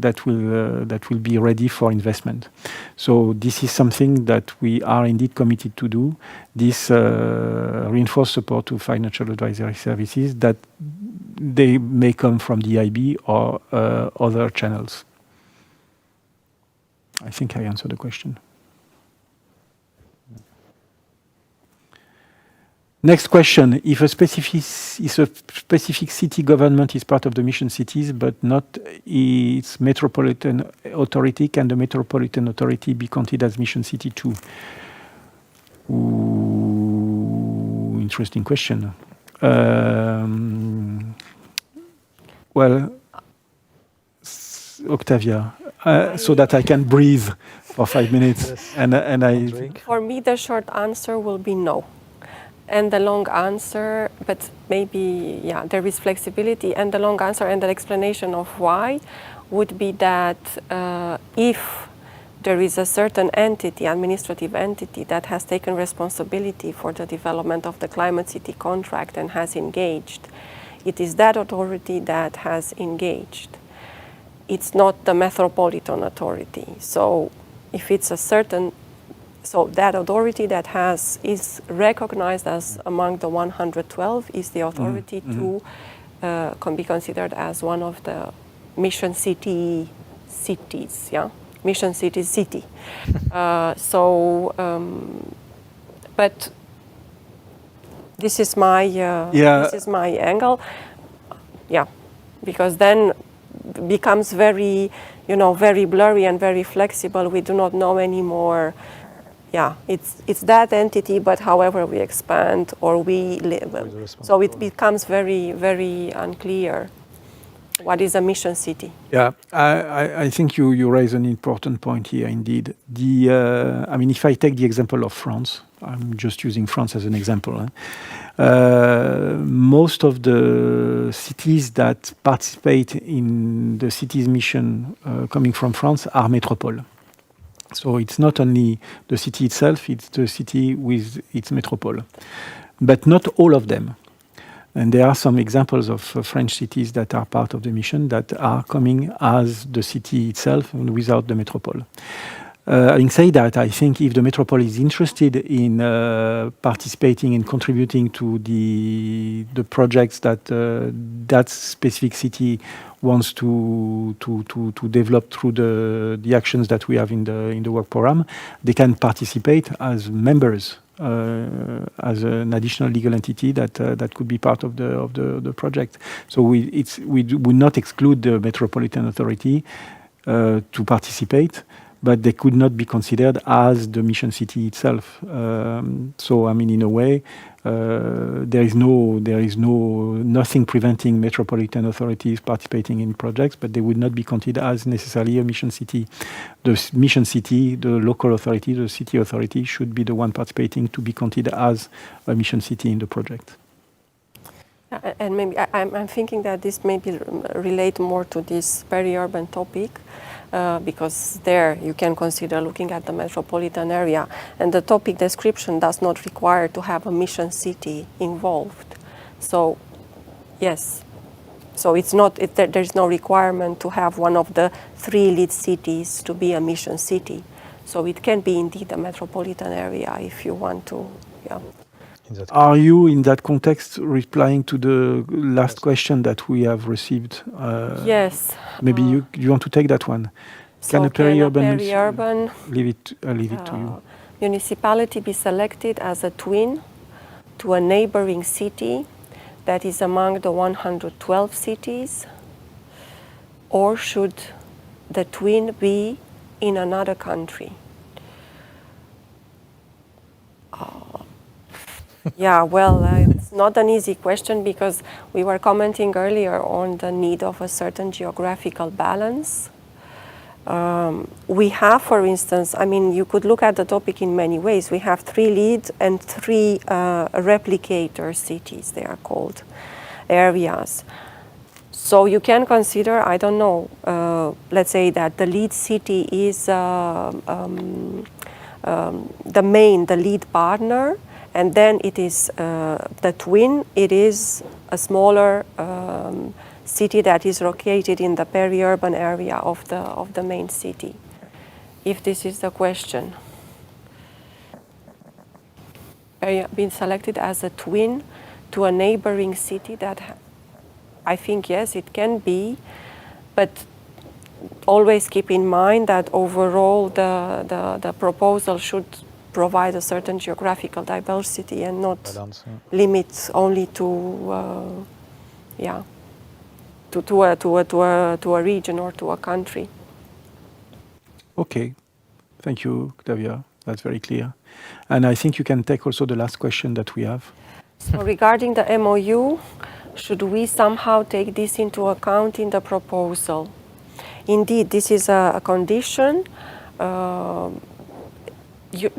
that will be ready for investment. So this is something that we are indeed committed to do, this reinforced support to financial advisory services, that they may come from the IB or other channels. I think I answered the question. Next question: if a specific city government is part of the mission cities but not its metropolitan authority, can the metropolitan authority be counted as mission city too? Ooh, interesting question. Well, Octavia, so that I can breathe for 5 minutes. Yes. And I Drink. For me, the short answer will be no. And the long answer, but maybe, yeah, there is flexibility. And the long answer and the explanation of why would be that if there is a certain entity, administrative entity, that has taken responsibility for the development of the Climate City contract and has engaged, it is that authority that has engaged. It's not the Metropolitan Authority. So if it's a certain, so that authority that is recognized as among the 112 is the authority to can be considered as one of the mission cities, yeah? Mission city. But this is my this is my angle, yeah, because then becomes very, very blurry and very flexible. We do not know anymore. Yeah, it's that entity, but however we expand or we live, so it becomes very, very unclear. What is a mission city? Yeah, I think you raise an important point here indeed. I mean, if I take the example of France, I'm just using France as an example. Most of the cities that participate in the city's mission coming from France are métropoles. So it's not only the city itself, it's the city with its metropole. But not all of them. And there are some examples of French cities that are part of the mission that are coming as the city itself and without the metropole. Having said that, I think if the metropole is interested in participating and contributing to the projects that that specific city wants to develop through the actions that we have in the work program, they can participate as members. As an additional legal entity that could be part of the project. So we would not exclude the Metropolitan Authority to participate, but they could not be considered as the mission city itself. So I mean, in a way, there is nothing preventing metropolitan authorities participating in projects, but they would not be considered as necessarily a mission city. The mission city, the local authority, the city authority should be the one participating to be considered as a mission city in the project. And maybe I'm thinking that this maybe relate more to this peri-urban topic, because there you can consider looking at the metropolitan area, and the topic description does not require to have a mission city involved. So, yes. So it's not, there's no requirement to have one of the 3 lead cities to be a mission city. So it can be indeed a metropolitan area if you want to, yeah. Are you, in that context, replying to the last question that we have received? Yes. Maybe you want to take that one. Can a peri-urban leave it to you. Municipality be selected as a twin to a neighboring city that is among the 112 cities, or should the twin be in another country? Yeah, well, it's not an easy question, because we were commenting earlier on the need of a certain geographical balance. We have, for instance, I mean, you could look at the topic in many ways. We have 3 lead and 3 replicator cities, they are called, areas. So you can consider, I don't know, let's say that the lead city is the lead partner, and then it is the twin, it is a smaller city that is located in the peri-urban area of the main city, if this is the question. Been selected as a twin to a neighboring city that, I think, yes, it can be, but always keep in mind that overall the proposal should provide a certain geographical diversity and not limit only to a region or to a country. Okay, thank you, Xavier. That's very clear. And I think you can take also the last question that we have. So regarding the MOU, should we somehow take this into account in the proposal? Indeed, this is a condition.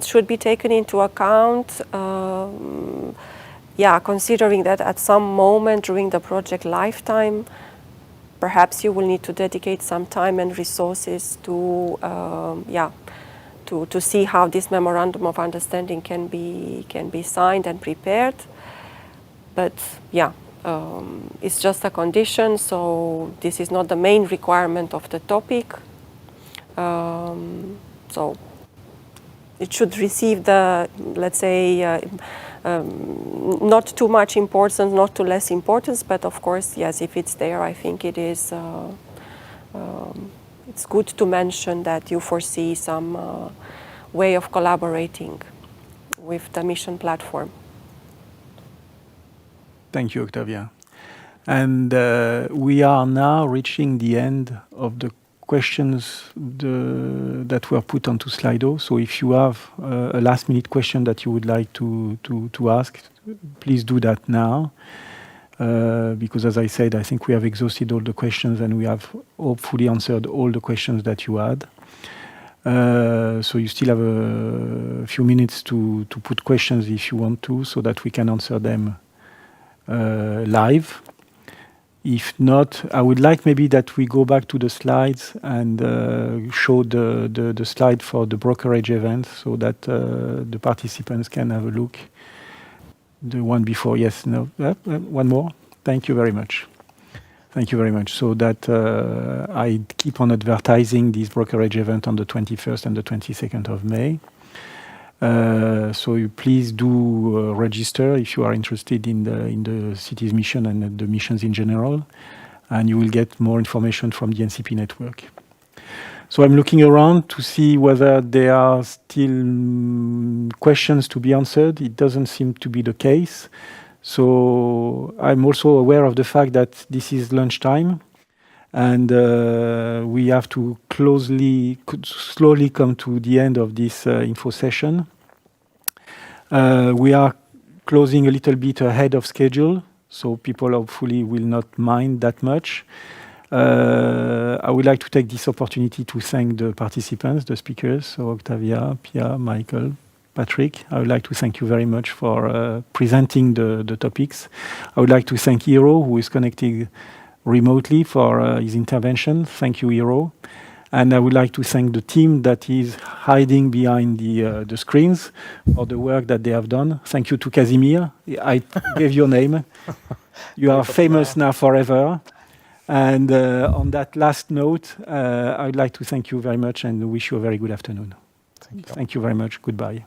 should be taken into account. Considering that at some moment during the project lifetime, perhaps you will need to dedicate some time and resources to see how this memorandum of understanding can be signed and prepared. But it's just a condition, so this is not the main requirement of the topic. So it should receive the, let's say, not too much importance, not too less importance, but of course, yes, if it's there, I think it is, it's good to mention that you foresee some way of collaborating with the mission platform. Thank you, Octavia. And we are now reaching the end of the questions that were put onto Slido. So if you have a last-minute question that you would like to ask, please do that now. Because as I said, I think we have exhausted all the questions and we have hopefully answered all the questions that you had. So you still have a few minutes to put questions if you want to, so that we can answer them live. If not, I would like maybe that we go back to the slides and show the slide for the brokerage event so that the participants can have a look. The one before, yes, no, one more. Thank you very much. Thank you very much. So that I keep on advertising this brokerage event on the 21st and the 22nd of May. So you please do register if you are interested in the city's mission and the missions in general, and you will get more information from the NCP network. So I'm looking around to see whether there are still questions to be answered. It doesn't seem to be the case. So I'm also aware of the fact that this is lunchtime, and we have to slowly come to the end of this info session. We are closing a little bit ahead of schedule, so people hopefully will not mind that much. I would like to take this opportunity to thank the participants, the speakers, so Octavia, Pia, Michael, Patrick. I would like to thank you very much for presenting the topics. I would like to thank Hiro, who is connecting remotely, for his intervention. Thank you, Hiro. And I would like to thank the team that is hiding behind the screens for the work that they have done. Thank you to Casimir. I gave your name. You are famous now forever. And on that last note, I would like to thank you very much and wish you a very good afternoon. Thank you very much. Goodbye.